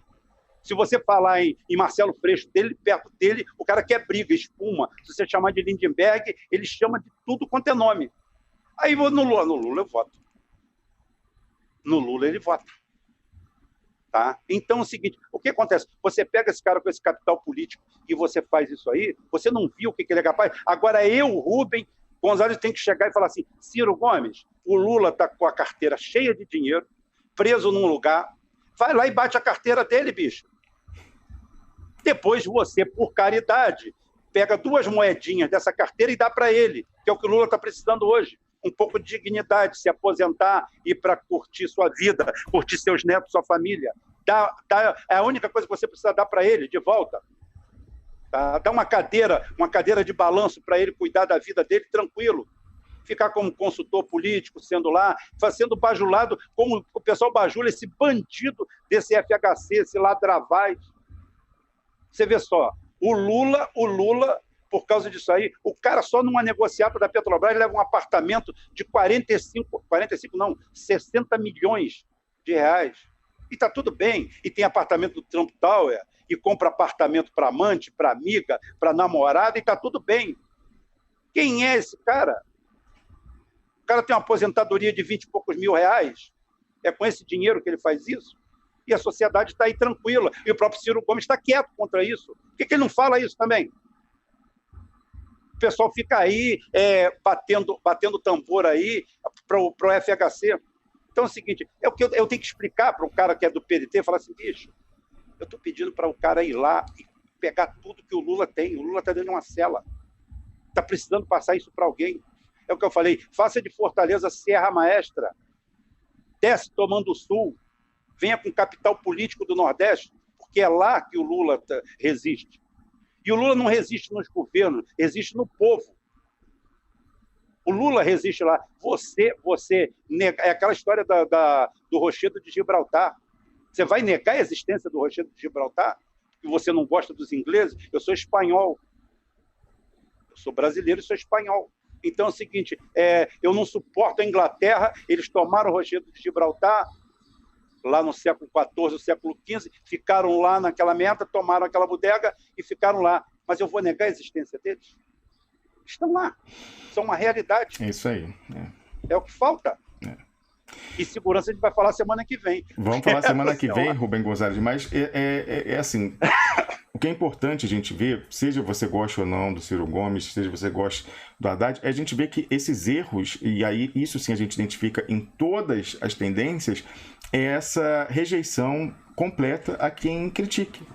Se você falar em Marcelo Freixo, perto dele, o cara quer briga, espuma. Se você chamar de Lindenberg, ele chama de tudo quanto é nome. Aí no Lula eu voto. No Lula ele vota. Tá? Então é o seguinte, o que acontece? Você pega esse cara com esse capital político e você faz isso aí, você não viu o que ele é capaz? Agora eu, Rubem Gonzalez, tem que chegar e falar assim, Ciro Gomes, o Lula está com a carteira cheia de dinheiro, preso num lugar, vai lá e bate a carteira dele, bicho. Depois você, por caridade, pega 2 moedinhas dessa carteira e dá para ele, que é o que o Lula está precisando hoje. Um pouco de dignidade, se aposentar, ir para curtir sua vida, curtir seus netos, sua família. É a única coisa que você precisa dar para ele de volta. Tá? Dá uma cadeira de balanço para ele cuidar da vida dele tranquilo. Ficar como consultor político, sendo lá, sendo bajulado, como o pessoal bajula esse bandido desse FHC, esse ladravaz. Você vê só, o Lula, por causa disso aí, o cara só numa negociata da Petrobras leva um apartamento de 60 milhões de reais. E está tudo bem. E tem apartamento do Trump Tower, e compra apartamento para amante, para amiga, para namorada, e está tudo bem. Quem é esse cara? O cara tem uma aposentadoria de 20 e poucos mil reais. É com esse dinheiro que ele faz isso? E a sociedade está aí tranquila. E o próprio Ciro Gomes está quieto contra isso. Por que ele não fala isso também? O pessoal fica aí batendo tambor aí para o FHC. Então é o seguinte, eu tenho que explicar para um cara que é do PDT, falar assim, bicho, eu estou pedindo para o cara ir lá e pegar tudo que o Lula tem. O Lula está dentro de uma cela. Está precisando passar isso para alguém. É o que eu falei, faça de Fortaleza Serra Maestra, desce tomando o Sul, venha com capital político do Nordeste, porque é lá que o Lula resiste. E o Lula não resiste nos governos, resiste no povo. O Lula resiste lá. Você nega, é aquela história do Rochedo de Gibraltar. Você vai negar a existência do Rochedo de Gibraltar? Que você não gosta dos ingleses? Eu sou espanhol. Eu sou brasileiro e sou espanhol. Então é o seguinte, eu não suporto a Inglaterra, eles tomaram o Rochedo de Gibraltar, lá no século XIV, no século XV, ficaram lá naquela merda, tomaram aquela bodega e ficaram lá. Mas eu vou negar a existência deles? Estão lá. São uma realidade. É isso aí. É o que falta. E segurança a gente vai falar semana que vem. Vamos falar semana que vem, Rubem Gonzalez, mas é assim, o que é importante a gente ver, seja você goste ou não do Ciro Gomes, seja você goste do Haddad, é a gente ver que esses erros, e aí isso sim a gente identifica em todas as tendências, é essa rejeição completa a quem critique,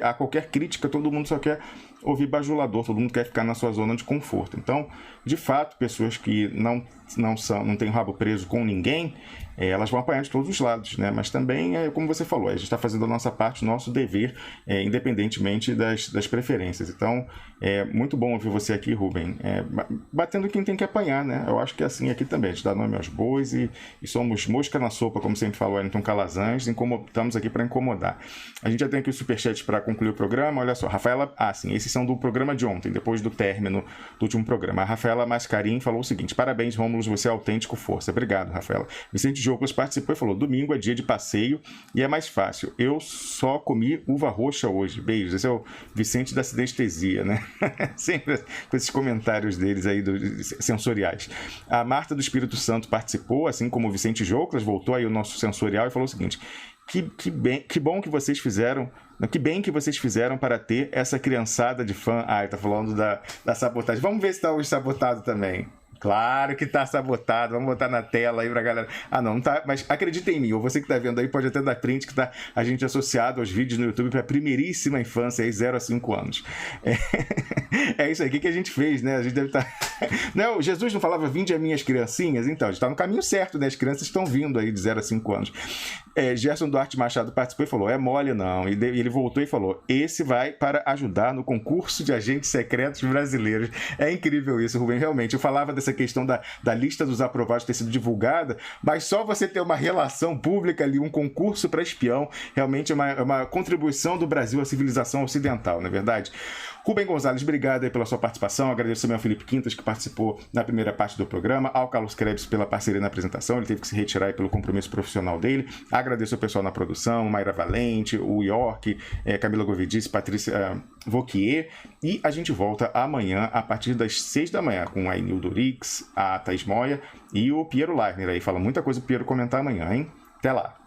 a qualquer crítica, todo mundo só quer ouvir bajulador, todo mundo quer ficar na sua zona de conforto. Então, de fato, pessoas que não têm o rabo preso com ninguém, elas vão apanhar de todos os lados, né? Mas também, como você falou, a gente está fazendo a nossa parte, o nosso dever, independentemente das preferências. Então, é muito bom ouvir você aqui, Rubem, batendo quem tem que apanhar, né? Eu acho que é assim aqui também, a gente dá nome aos bois e somos mosca na sopa, como sempre falou Wellington Calazans, estamos aqui para incomodar. A gente já tem aqui o superchat para concluir o programa, olha só, Rafaela, sim, esses são do programa de ontem, depois do término do último programa. A Rafaela Mascarim falou o seguinte: parabéns, Rômulo, você é autêntico, força. Obrigado, Rafaela. Vicente Joclas participou e falou: domingo é dia de passeio e é mais fácil. Eu só comi uva roxa hoje. Beijos. Esse é o Vicente da sinestesia, né? Sempre com esses comentários deles aí sensoriais. A Marta do Espírito Santo participou, assim como o Vicente Joclas, voltou aí o nosso sensorial e falou o seguinte: que bom que vocês fizeram. Que bem que vocês fizeram para ter essa criançada de fã. Ele tá falando da sabotagem. Vamos ver se tá hoje sabotado também. Claro que tá sabotado, vamos botar na tela aí pra galera. Não tá, mas acredita em mim, ou você que tá vendo aí pode até dar print que tá a gente associado aos vídeos no YouTube pra primeiríssima infância, aí 0 a 5 anos. É isso aí, o que a gente fez, né? A gente deve estar... Não, Jesus não falava, vinde a minhas criancinhas? Então, a gente tá no caminho certo, né? As crianças estão vindo aí de 0 a 5 anos. Gerson Duarte Machado participou e falou, é mole não. E ele voltou e falou, esse vai para ajudar no concurso de agentes secretos brasileiros. É incrível isso, Rubem, realmente. Eu falava dessa questão da lista dos aprovados ter sido divulgada, mas só você ter uma relação pública ali, um concurso para espião, realmente é uma contribuição do Brasil à civilização ocidental, não é verdade? Rubem Gonzalez, obrigado aí pela sua participação. Agradeço também ao Felipe Quintas, que participou na primeira parte do programa, ao Carlos Krebs pela parceria na apresentação, ele teve que se retirar aí pelo compromisso profissional dele. Agradeço ao pessoal na produção, Mayra Valente, o York, Camila Govidice, Patrícia Vauquier, e a gente volta amanhã a partir das 6 da manhã com a Enildo Rix, a Thaís Moia e o Piero Leifner aí. Fala muita coisa pro Piero comentar amanhã, hein? Até lá!